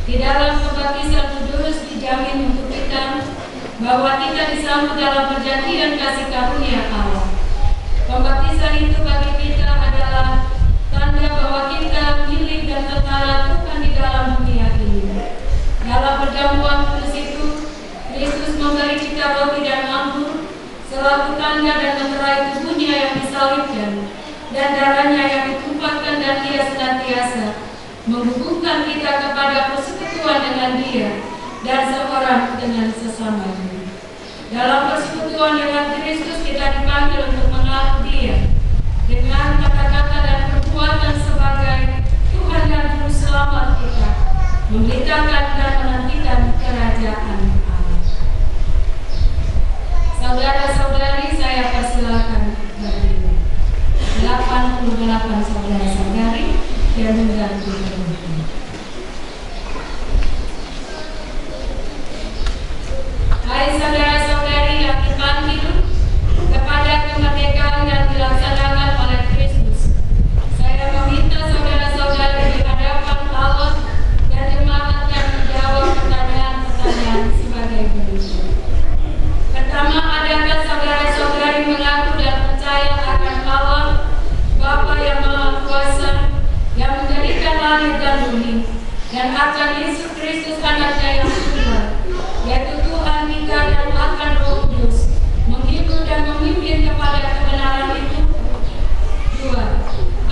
Di dalam pembaptisan kudus dijamin untuk kita bahwa kita disambut dalam perjanjian kasih karunia Allah. Pembaptisan itu bagi kita adalah tanda bahwa kita milik dan tentara Tuhan di dalam dunia ini. Dalam perjamuan kudus itu, Kristus memberi kita roti dan anggur selaku tanda dan meterai tubuhnya yang disalibkan dan darahnya yang ditumpahkan, dan Dia senantiasa menghubungkan kita kepada persekutuan dengan Dia dan seorang dengan sesamanya. Dalam persekutuan dengan Kristus kita dipanggil untuk mengaku Dia dengan kata-kata dan perbuatan sebagai Tuhan dan Juru Selamat kita, memberitakan dan menantikan kerajaan Allah. Saudara-saudari, saya persilakan berdiri. 88 saudara-saudari yang mengganti berhenti. Hai saudara-saudari yang dipanggil kepada kemerdekaan yang dilaksanakan oleh Kristus, saya meminta saudara-saudari di hadapan Allah dan jemaat yang menjawab pertanyaan-pertanyaan sebagai berikut. Pertama, adakah saudara-saudari mengaku dan percaya akan Allah, Bapa yang Maha Kuasa, yang menjadikan langit dan bumi, dan akan Yesus Kristus anaknya yang tunggal, yaitu Tuhan kita, dan akan Roh Kudus menghibur dan memimpin kepada kebenaran itu? Dua,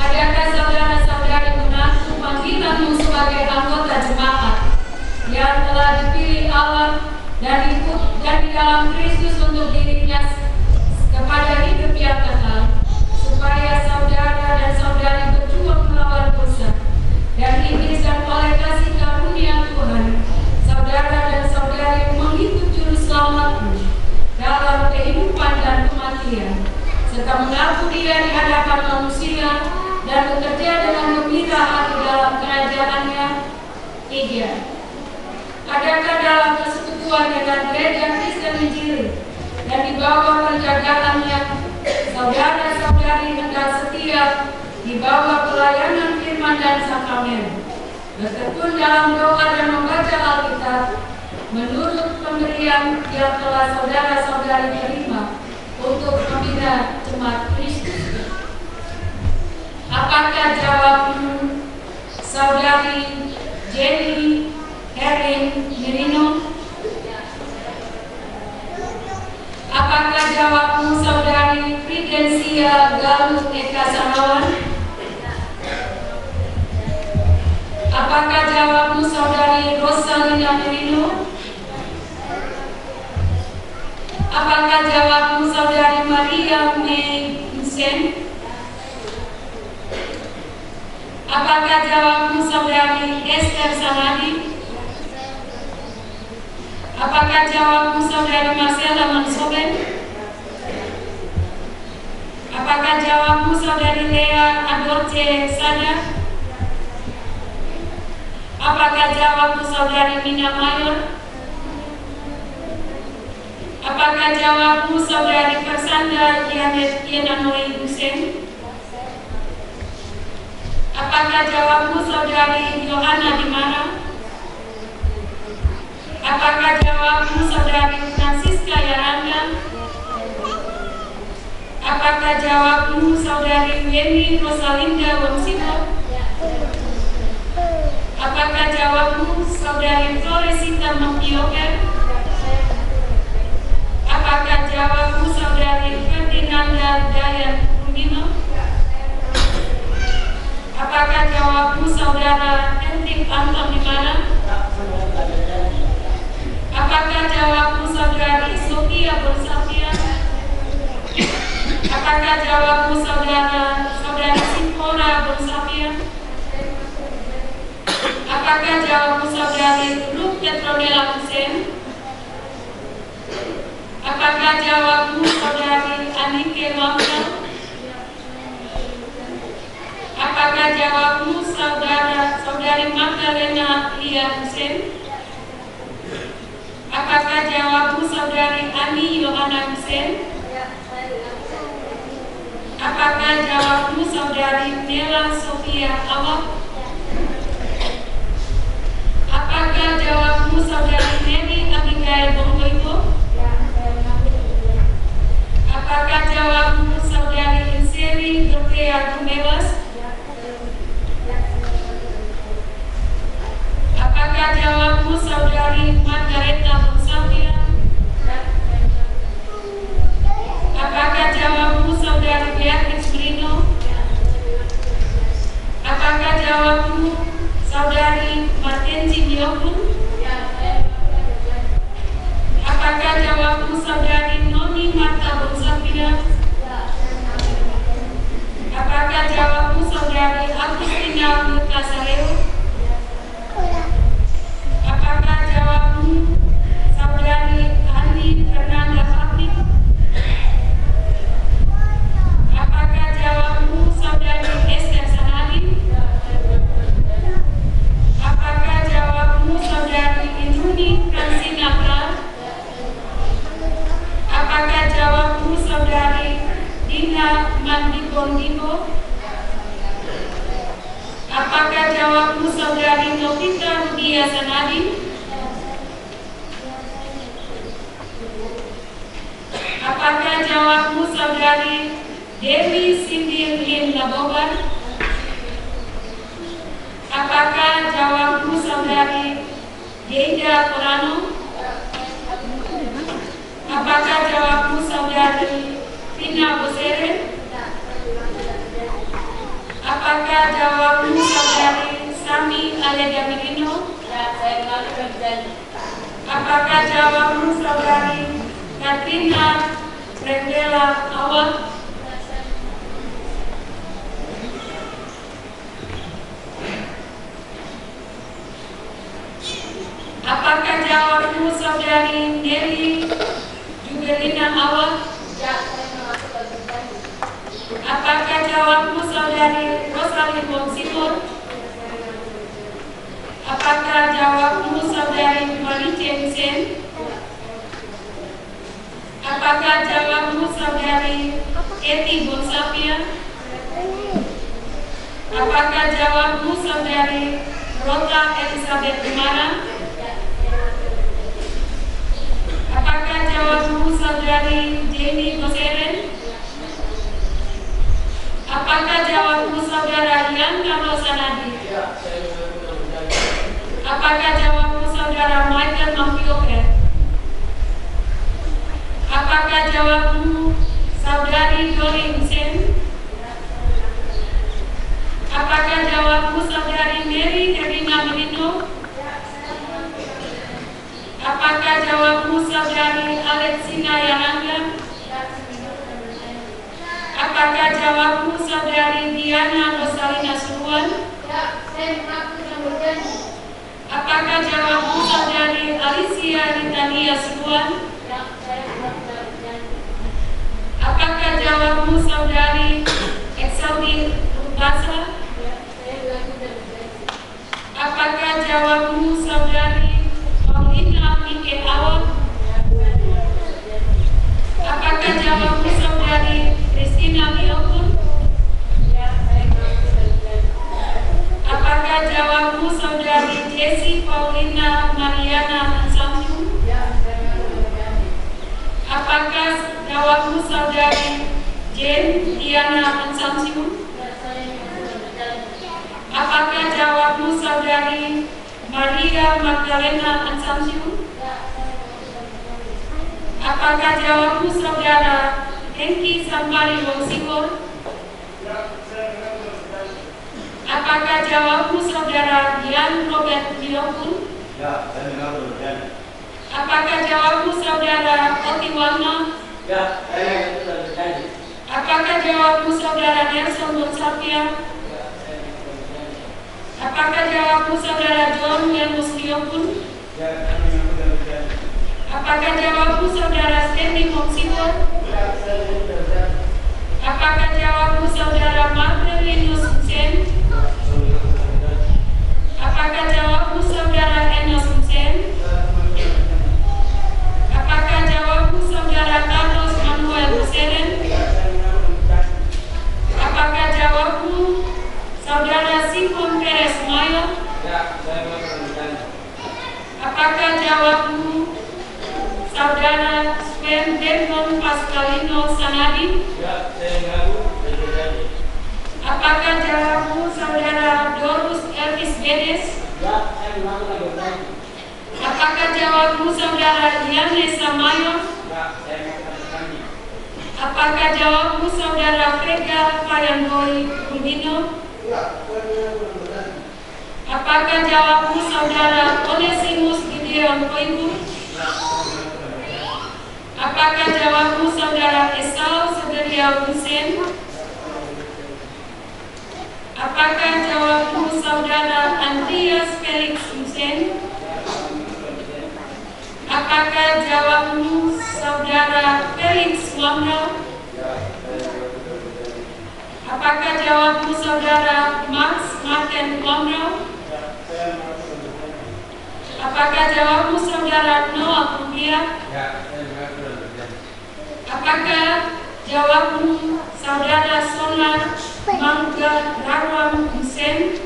adakah saudara-saudari mengaku panggilanmu sebagai anggota jemaat yang telah dipilih Allah dan di dalam Kristus untuk dirinya kepada hidup yang kekal, supaya saudara dan saudari berjuang melawan dosa dan iblis, dan oleh kasih karunia Tuhan, saudara dan saudari mengikut Juru Selamatmu dalam kehidupan dan kematian, serta mengaku Dia di hadapan manusia dan bekerja dengan gembira hati dalam kerajaannya. Tiga, adakah dalam persekutuan dengan gereja Kristen Injili dan di bawah penjagaannya, saudara-saudari hendak setia di bawah pelayanan firman dan sakramen, bertekun dalam doa dan membaca Alkitab menurut pemberian yang telah saudara-saudari terima untuk membina jemaat Kristus? Apakah jawabmu, saudari Jenny Herin Mirino? Apakah jawabmu, saudari Fidensia Galuh Eka Samawan? Apakah jawabmu, saudari Rosalina Mirino? Apakah jawabmu, saudari Maria Mei Hussein? Apakah jawabmu, saudari Esther Sanadi? Apakah jawabmu, saudari Marcella Mansoben? Apakah jawabmu, saudari Lea Adorce Sada? Apakah jawabmu, saudari Mina Mayor? Apakah jawabmu, saudari Persanda Yenanoi Hussein? Apakah jawabmu saudari Yohana Dimara? Apakah jawabmu saudari Francisca Yaranda? Apakah jawabmu saudari Yeni Rosalinda Wongsibo? Apakah jawabmu saudari Floresita Mangkioker? Apakah jawabmu saudari Ferdinanda Dayan Purnima? Apakah jawabmu saudara Hendrik Anton Dimana? Apakah jawabmu saudari Sofia Bonsafia? Apakah jawabmu saudari Simona Bonsafia? Apakah jawabmu saudari Ruth Petronella Hussein? Apakah jawabmu saudari Anike Mamda? Apakah jawabmu saudari Magdalena Lia Hussein? Apakah jawabmu saudari Ani Yohana Hussein? Apakah jawabmu saudari Nela Sofia Awak? Apakah jawabmu saudari Mary Abigail Bonggoibo? Apakah jawabmu saudari Inseri Dorothea Gumelas? Apakah jawabmu saudari Margareta Bonsafia? Apakah jawabmu saudari Beatrix Brino? Apakah jawabmu saudari Martensi Biokun? Apakah jawabmu saudari Noni Marta Bonsafia? Apakah jawabmu saudari Agustina Mukasareo? Apakah jawabmu saudari Andi Fernanda Fabrik? Apakah jawabmu saudari Esther Sanadi? Apakah jawabmu saudari Inuni Francina Klar? Apakah jawabmu saudari Dina Mandibondibo? Apakah jawabmu saudari Novita Rudia Sanadi? Apakah jawabmu saudari Dewi Cindy Lin Laboban? Apakah jawabmu saudari Deida Korano? Apakah jawabmu saudari Tina Bosere? Apakah jawabmu saudari Sami Alega Mirino? Apakah jawabmu saudari Katrina Rendela Awal? Apakah jawabmu saudari Nelly Jugelina Awal? Apakah jawabmu saudari Rosalie Wongsibo? Apakah jawabmu saudari Malice Hussein? Apakah jawabmu saudari Eti Bonsafia? Apakah jawabmu saudari Rota Elizabeth Dimara? Apakah jawabmu saudari Jenny Boseren? Apakah jawabmu saudara Yanka Rosanadi? Apakah jawabmu saudara Michael Mampioker? Apakah jawabmu saudari Dori Hussein? Apakah jawabmu saudari Mary Herina Melino? Apakah jawabmu saudari Alexina Yaranga? Apakah jawabmu saudari Diana Rosalina Suruan? Apakah jawabmu saudari Alicia Ritania Suruan? Apakah jawabmu saudari Exaudi Rubasa? Apakah jawabmu saudari Paulina Mike Awal? Apakah jawabmu saudari Christina Miokun? jawabmu saudari Jessie Paulina Mariana Ansamyu? Apakah jawabmu saudari Jane Diana Ansamyu? Apakah jawabmu saudari Maria Magdalena Ansamyu? Apakah jawabmu saudara Hengki Sampari Wongsikor? Apakah jawabmu saudara Dian Robert Milokun? Ya, saya mengaku berjanji. Apakah jawabmu saudara Oti Warna? Ya, saya berjanji. Apakah jawabmu saudara Nelson Bonsapia? Apakah jawabmu saudara John Yanus Liokun? Ya, saya mengaku berjanji. Apakah jawabmu saudara Stanley Mongsibor? Ya, saya berjanji. Apakah jawabmu saudara Marcelinus Hussein? Apakah jawabmu saudara Enos Hussein? Apakah jawabmu saudara Carlos Manuel Hussein? Apakah jawabmu saudara Simon Perez Mayo? Apakah jawabmu saudara Sven Devon Pascalino Sanadi? Apakah jawabmu saudara Dorus Elvis Bedes? Apakah jawabmu saudara Liane Samayo? Apakah jawabmu saudara Frega Payangori Rubino? Apakah jawabmu saudara Onesimus Gideon Koibu? Apakah jawabmu saudara Esau Segeria Hussein? Apakah jawabmu saudara Andreas Felix Hussein? Apakah jawabmu saudara Felix Wamro? Apakah jawabmu saudara Max Martin Wamro? Apakah jawabmu saudara Noah Kumbia? Apakah jawabmu saudara Sonar Mangga Rawam Hussein?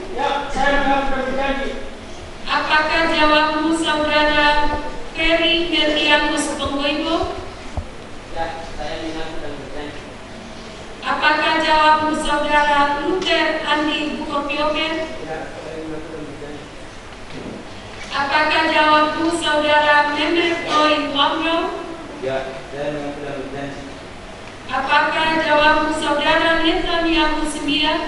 Apakah jawabmu saudara Ferry Melianus Penggoibo? Apakah jawabmu saudara Luther Andi Bukopioke? Apakah jawabmu saudara Mehmet Roy Wamro? Apakah jawabmu saudara Netanyahu Semia?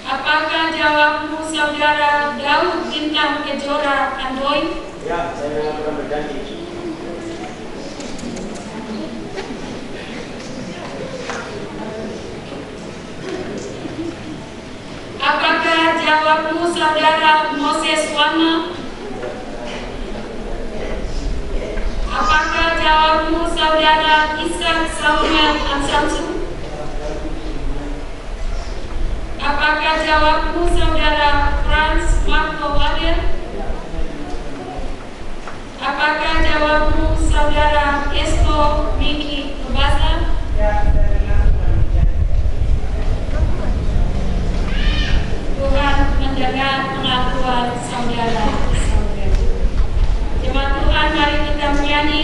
Apakah jawabmu saudara Daud Bintang Kejora Andoi? Ya, saya mengaku berjanji. Apakah jawabmu saudara Moses Wana? Apakah jawabmu saudara Ishak Samuel Ansamsu? Apakah jawabmu saudara Franz Marco Wader? Apakah jawabmu saudara Esko Miki Kebaza? Tuhan mendengar pengakuan saudara-saudari. Jemaat Tuhan, mari kita menyanyi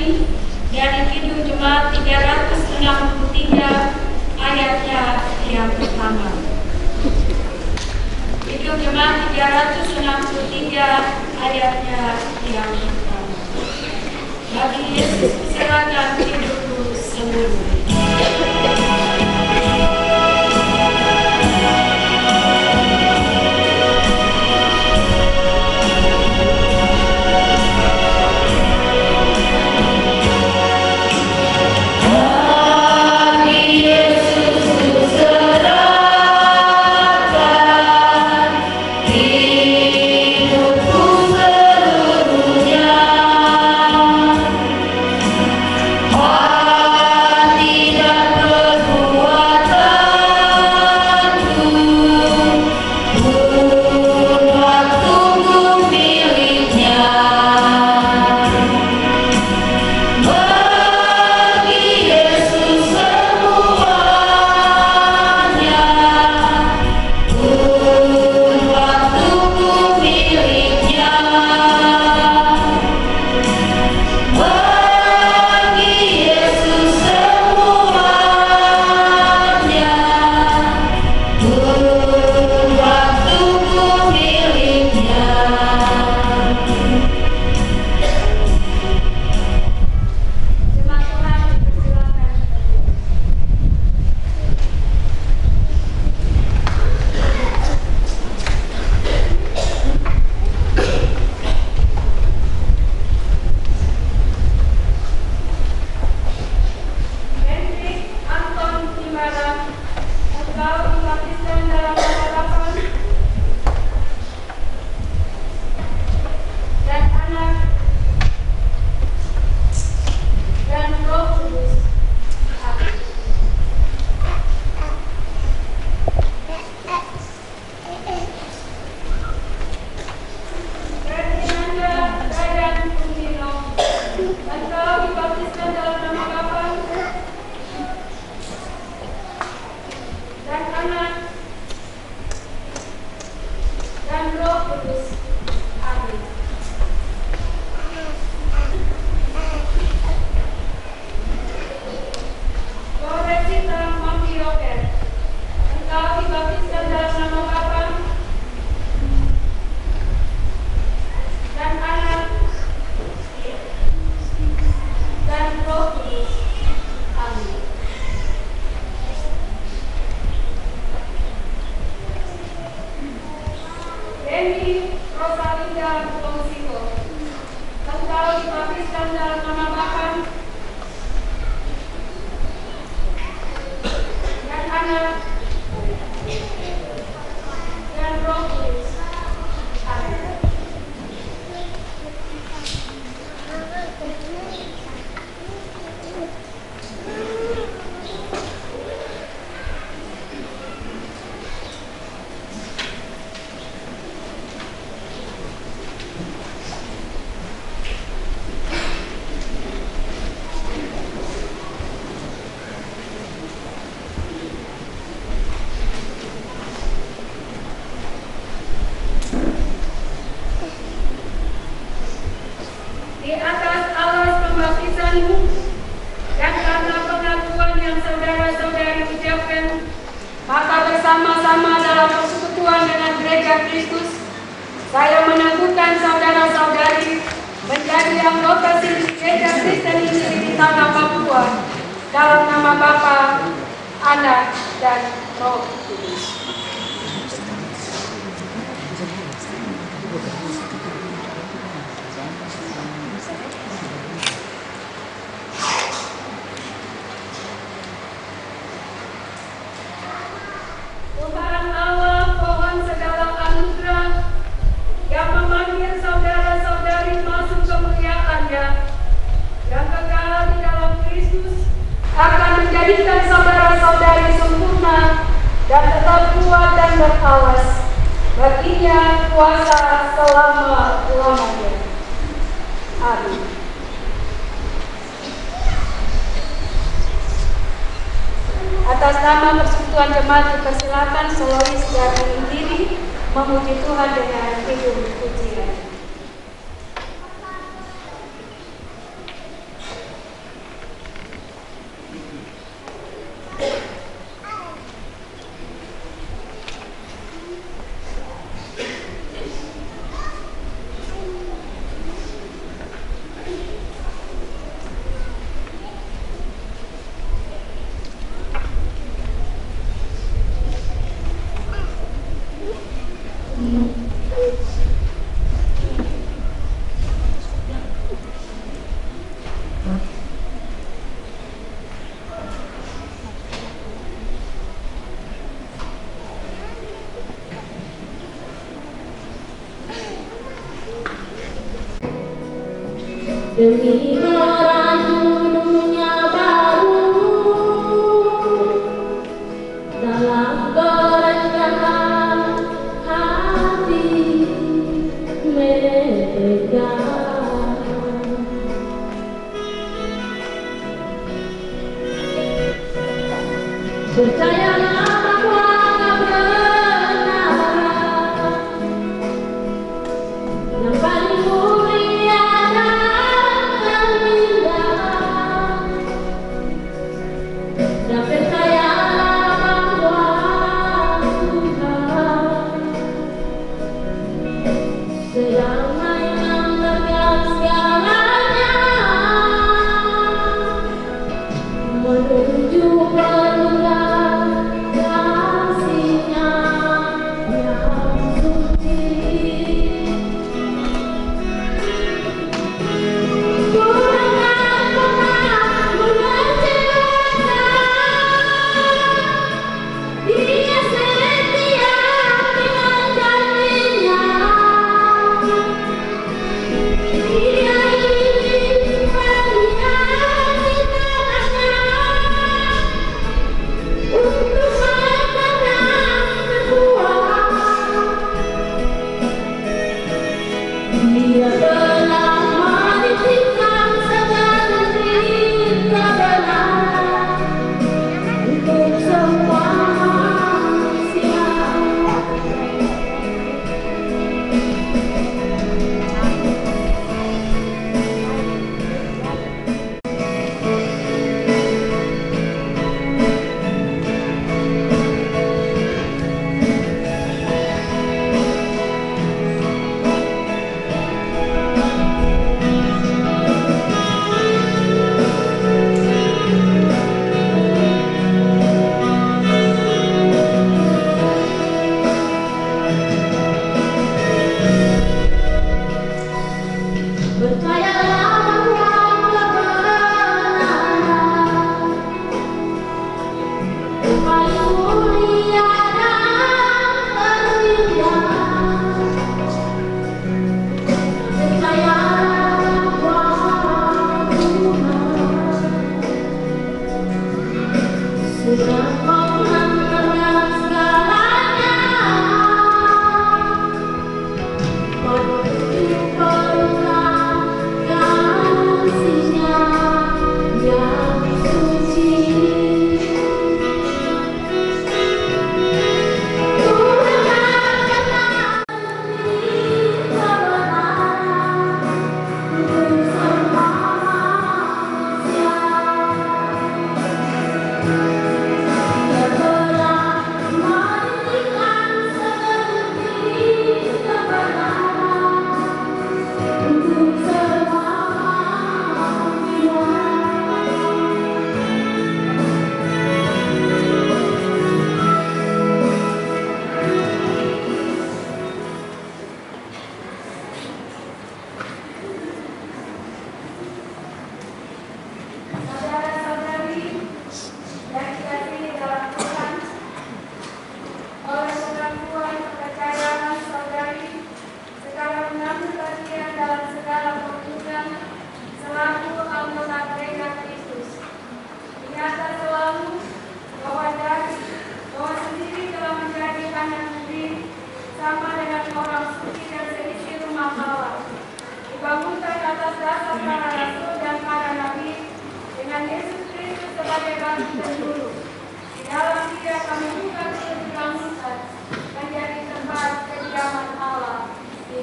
dari Kidung Jemaat 363 ayatnya yang pertama. Kidung Jemaat 363 ayatnya yang pertama. Bagi Yesus serahkan hidupku seluruhnya. Tidak Kudus. Amin. Lorecita Montioker, engkau dibaptiskan dalam nama Bapa dan Anak dan Roh Kudus. Amin. Demi Rosalinda Pongsico, engkau dibaptiskan dalam nama Bapa dan Anak dan Roh Kudus. Amin. Di atas alas pembaptisanmu dan karena pengakuan yang saudara-saudari ucapkan, maka bersama-sama dalam persekutuan dengan Gereja Kristus, saya meneguhkan saudara-saudari menjadi anggota siri Gereja Kristen Injili di Tanah Papua dalam nama Bapa, Anak, dan Roh Kudus. Tuhan Allah, pohon segala anugerah, yang memanggil saudara-saudari masuk kemuliaan-Nya, yang kekal di dalam Kristus, akan menjadikan saudara-saudari sempurna dan tetap kuat dan berawas. Baginya kuasa selama-lamanya. Amin. Atas nama Persekutuan Jemaat dipersilakan solois dan mengiringi memuji Tuhan dengan hidung pujian. Demi merayu dunia baru dalam kerendahan hati mereka, percayalah bahwa kebenaran yang paling mulia dan percayalah bahwa Tuhan sedang mengendalikan segalanya menuju kemuliaan kasih-Nya yang suci. Dia setia dengan janji-Nya.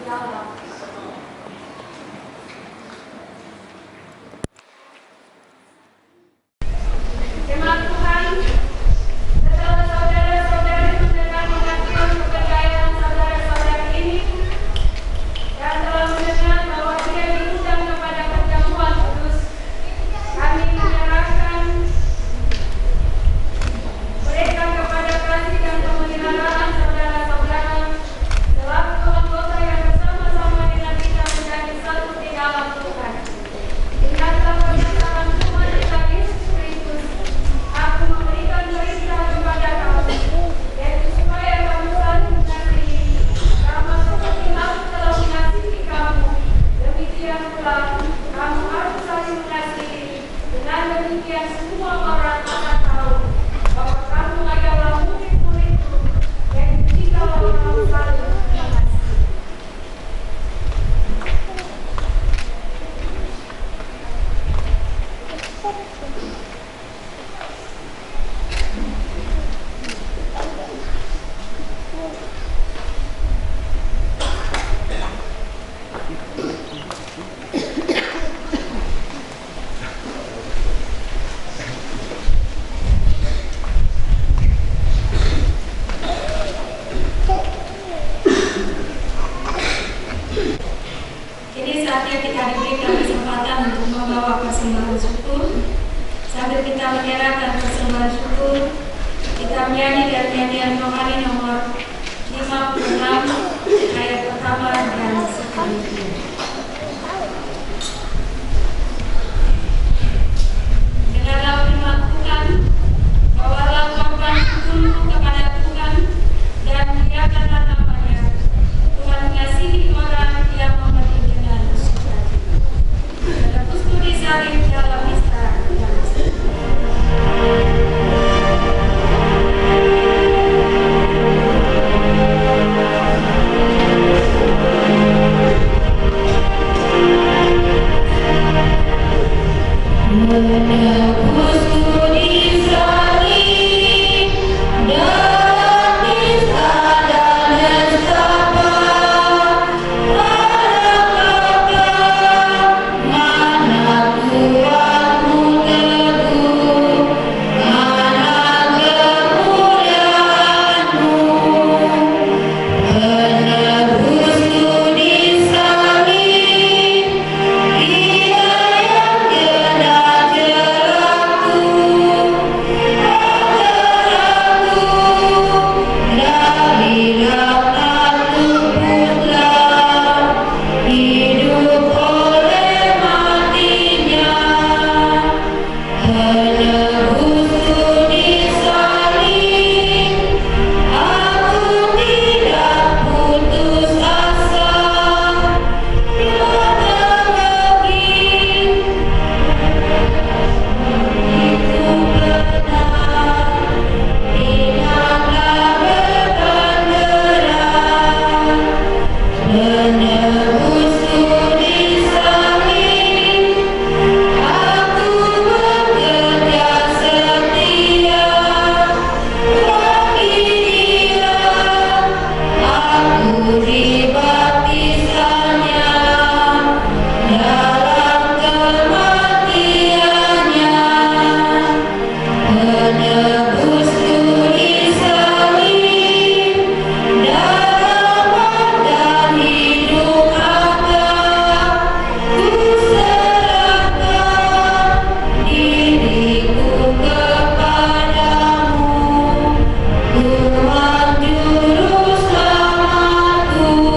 Allah. Jemaat Tuhan, setelah saudara-saudari mendengar pengakuan kepercayaan saudara-saudari ini dan telah mendengar bahwa dia diundang kepada perjamuan kudus, kami menyerahkan mereka kepada kasih dan pemeliharaan saudara-saudara selaku anggota yang bersama-sama dengan kita menjadi satu di dalam Tuhan. Ingatlah perkataan Tuhan kita Yesus Kristus, aku memberikan perintah kepada kamu, yaitu supaya kamu saling mengasihi, sama seperti aku telah mengasihi kamu. Demikian pula kamu harus saling mengasihi. Dengan demikian semua orang akan tahu bahwa kamu adalah murid-muridku, yaitu jika kamu saling mengasihi. Kini saatnya kita diberikan kesempatan untuk membawa persembahan syukur. Sambil kita menyerahkan persembahan syukur, kita menyanyi dari nyanyian rohani nomor 56 ayat pertama dan seterusnya. Dengarlah firman Tuhan, bawalah korban syukurmu kepada Tuhan dan muliakanlah namanya. Tuhan mengasihi orang yang memberi dengan sukacita. Menebusku di salib dalam mistar yang Tuhan juru selamatku.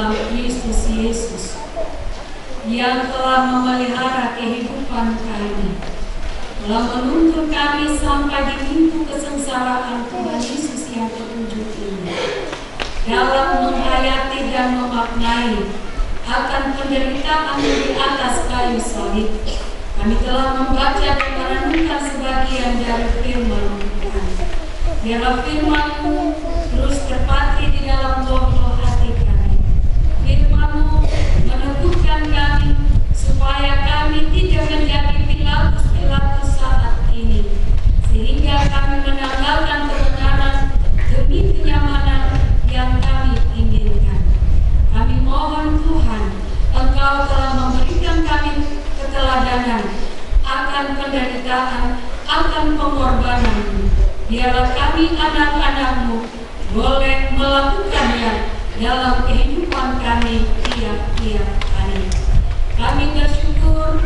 dalam Kristus Yesus yang telah memelihara kehidupan kami, telah menuntun kami sampai di pintu kesengsaraan Tuhan Yesus yang ketujuh ini, dalam menghayati dan memaknai akan penderitaan di atas kayu salib. Kami telah membaca dan merenungkan sebagian dari firman Tuhan. Biarlah firman-Mu terus terpatri di dalam loh-loh hati kami. Firman-Mu meneguhkan kami supaya kami tidak menjadi Pilatus saat ini, sehingga kami menanggalkan kebenaran demi kenyamanan yang kami inginkan. Kami mohon Tuhan, Engkau telah memberikan kami keteladanan akan penderitaan, akan pengorbanan-Mu. Biarlah kami anak-anak-Mu boleh melakukannya dalam kehidupan kami tiap-tiap hari. Kami bersyukur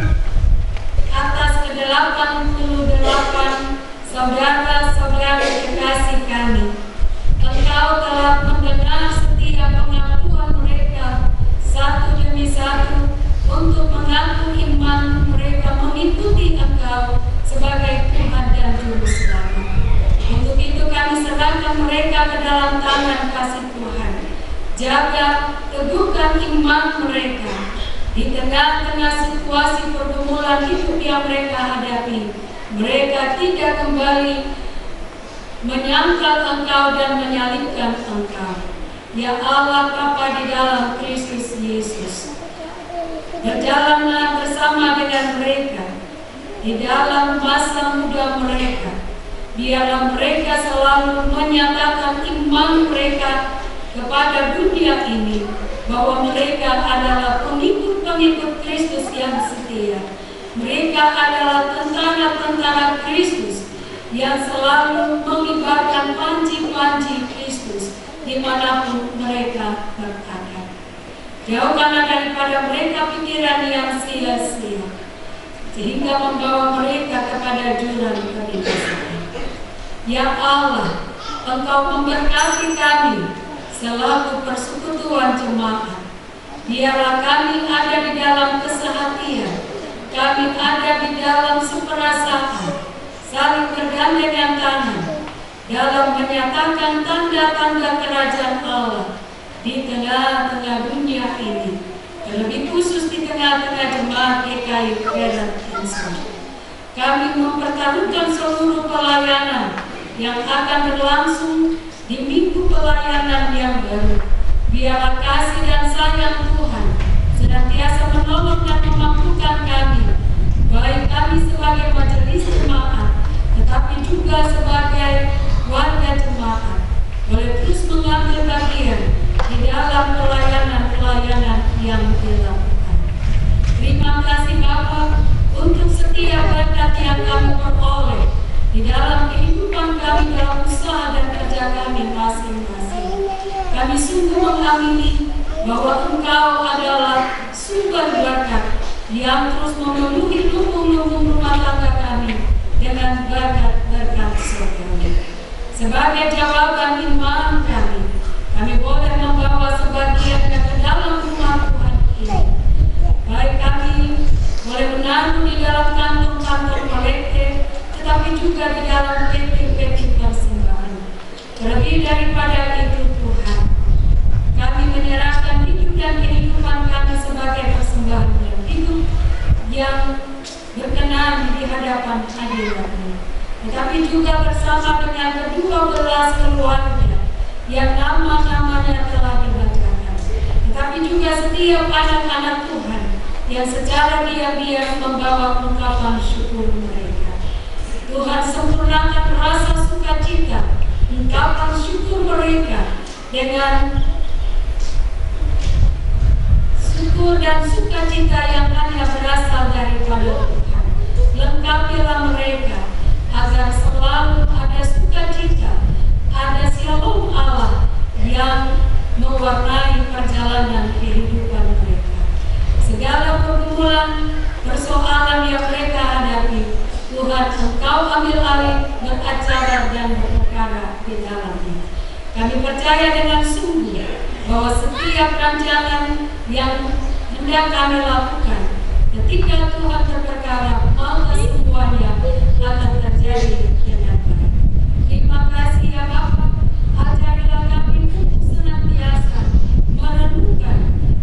atas ke-88 saudara-saudara kekasih kami. Engkau telah mendengar setiap pengakuan mereka satu demi satu untuk mengaku iman mereka mengikuti Engkau sebagai Tuhan dan Juru Selamat. Untuk itu kami serahkan mereka ke dalam tangan kasih Tuhan. Jaga, teguhkan iman mereka di tengah-tengah situasi pergumulan hidup yang mereka hadapi. Mereka tidak kembali menyangkal Engkau dan menyalibkan Engkau. Ya Allah Bapa di dalam Kristus Yesus, berjalanlah bersama dengan mereka di dalam masa muda mereka. Biarlah mereka selalu menyatakan iman mereka kepada dunia ini, bahwa mereka adalah pengikut-pengikut Kristus yang setia. Mereka adalah tentara-tentara Kristus yang selalu mengibarkan panji-panji Kristus dimanapun mereka berada. Jauhkanlah daripada mereka pikiran yang sia-sia, sehingga membawa mereka kepada jurang kebinasaan. Ya Allah, Engkau memberkati kami selaku persekutuan jemaat. Biarlah kami ada di dalam kesehatian, kami ada di dalam seperasaan, saling bergandengan tangan dalam menyatakan tanda-tanda kerajaan Allah di tengah-tengah dunia ini, terlebih khusus di tengah-tengah jemaat GKI Veteran Insan. Kami mempertaruhkan seluruh pelayanan yang akan berlangsung di minggu pelayanan yang baru. Biarlah kasih dan sayang Tuhan senantiasa menolong dan memampukan kami, baik kami sebagai majelis jemaat, tetapi juga sebagai warga jemaat, boleh terus mengambil bagian di dalam pelayanan-pelayanan yang dilakukan. Terima kasih Bapa untuk setiap berkat yang kami peroleh di dalam kehidupan kami, dalam usaha dan kerja kami masing-masing. Kami sungguh mengamini bahwa Engkau adalah sumber berkat yang terus memenuhi lumbung-lumbung rumah tangga kami dengan berkat-berkat surgawi. Sebagai jawaban iman kami boleh membawa sebagian ke dalam rumah Tuhan ini. Baik kami boleh menanam di dalam kantong-kantong mereka, tetapi juga di dalam peti-peti persembahan. Terlebih daripada itu Tuhan, kami menyerahkan hidup dan kehidupan kami sebagai persembahan yang hidup yang berkenan di hadapan hadirat-Mu. Tetapi juga bersama dengan ke-12 keluarga yang nama-namanya telah dibacakan. Tetapi juga setiap anak-anak Tuhan yang secara diam-diam membawa ungkapan syukur mereka. Tuhan sempurnakan rasa sukacita, ungkapan syukur mereka dengan syukur dan sukacita yang hanya berasal daripada Tuhan. Lengkapilah mereka agar selalu ada sukacita, ada shalom Allah yang mewarnai perjalanan kehidupan mereka. Segala pergumulan, persoalan yang mereka hadapi, Tuhan Engkau ambil alih, beracara dan berperkara di dalamnya. Kami percaya dengan sungguh bahwa setiap rancangan yang hendak kami lakukan ketika Tuhan berperkara, maka semuanya akan terjadi dengan baik. Terima kasih ya Bapa, ajarilah kami untuk senantiasa merenungkan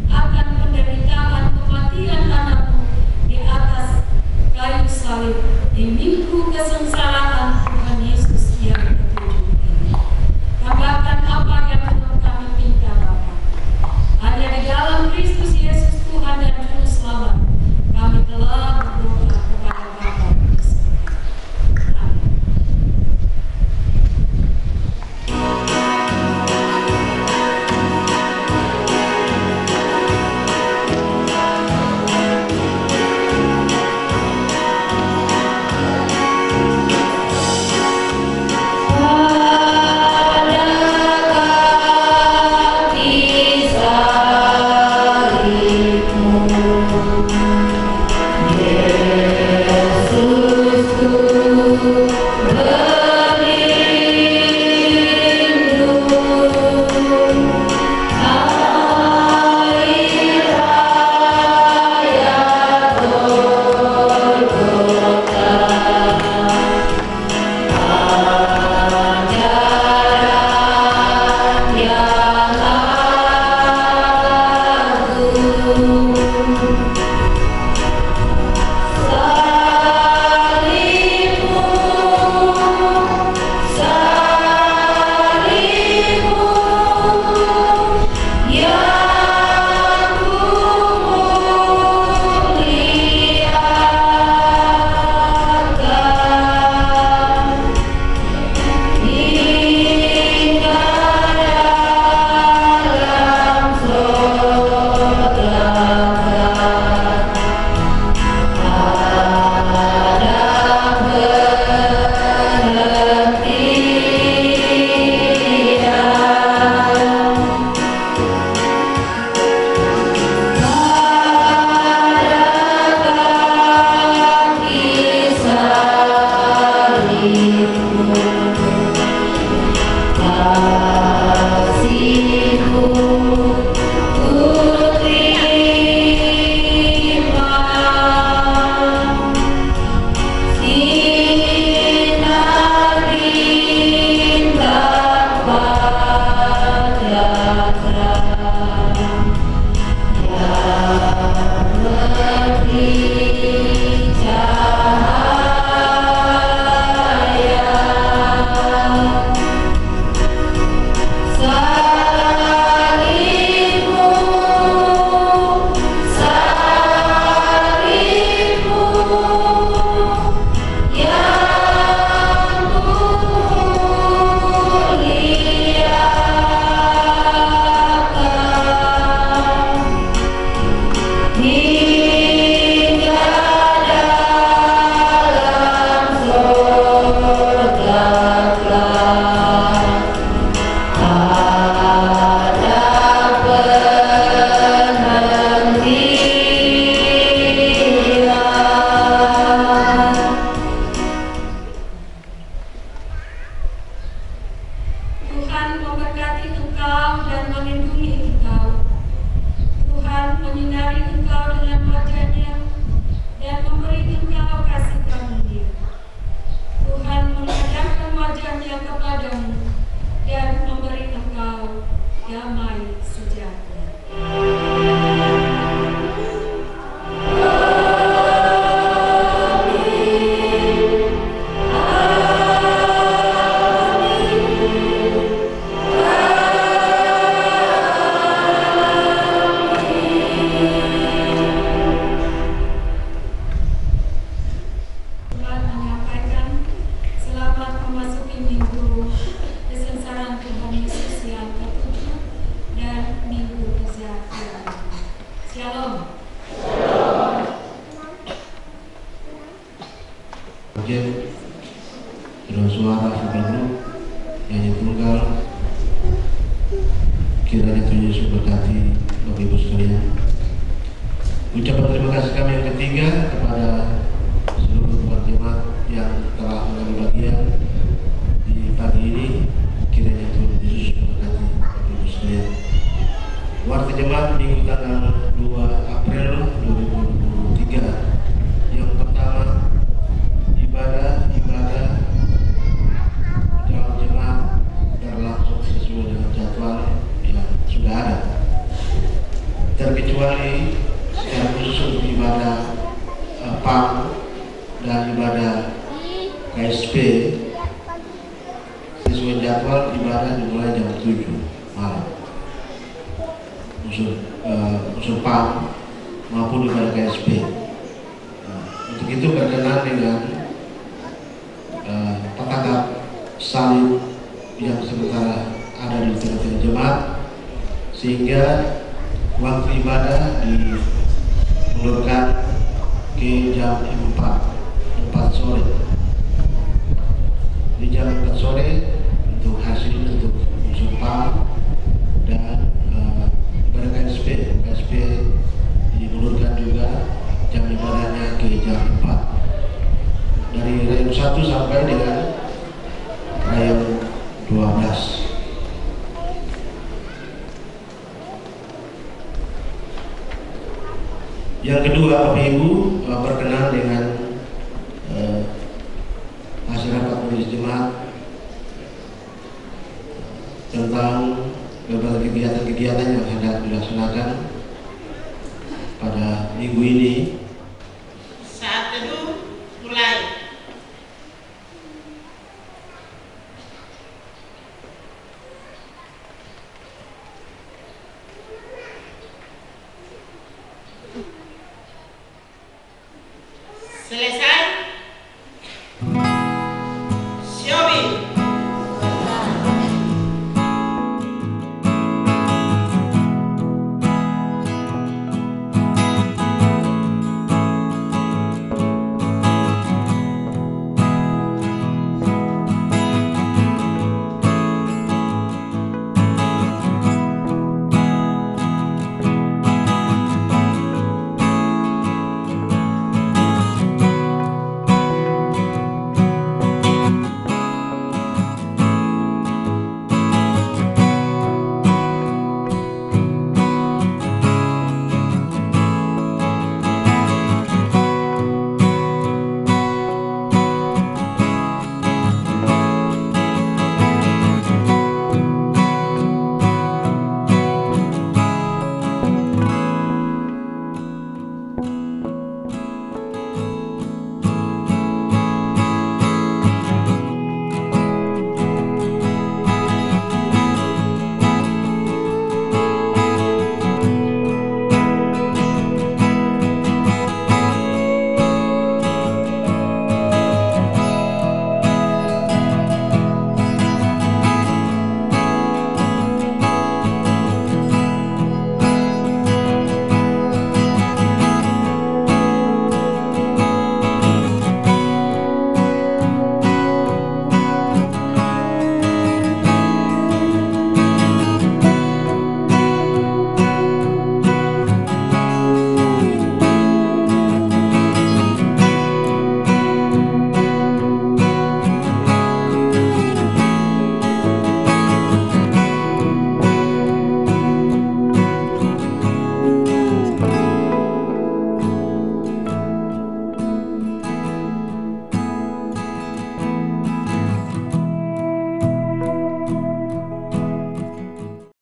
akan penderitaan kematian anakmu di atas kayu salib di minggu kesengsaraan Tuhan Yesus yang ketujuh ini. Tambahkan apa yang belum kami minta Bapa. Hanya di dalam Kristus Yesus Tuhan dan Juru Selamat kami telah berdoa kepada Bapa di surga. Amin. suara sepenuh nyanyi tunggal. Kiranya Tuhan Yesus berkati Bapak Ibu sekalian. Ucapan terima kasih kami yang ketiga kepada seluruh tuan jemaat yang telah mengambil bagian di pagi ini. Kiranya Tuhan Yesus berkati Bapak Ibu sekalian. tanggal 2 April 2023. Yang pertama, ibadah dalam jemaat berlangsung sesuai dengan jadwal yang sudah ada, terkecuali secara khusus untuk ibadah PAM dan ibadah KSP. Sesuai jadwal ibadah dimulai jam 7 malam. Unsur PAM maupun ibadah KSP. Untuk itu berkenaan dengan petakat salib yang sementara ada di tengah-tengah jemaat, sehingga waktu ibadah dimundurkan ke jam 4 sore. Di jam 4 sore untuk hasil untuk unsur PAM dan ibadah KSP dimundurkan juga jam ibadahnya ke jam 4 dari rayum 1 sampai dengan rayum 12. Yang kedua, Bapak Ibu, berkenaan dengan hasil rapat majelis jemaat tentang berbagai kegiatan-kegiatan yang hendak dilaksanakan pada minggu ini. Saat teduh mulai. Selesai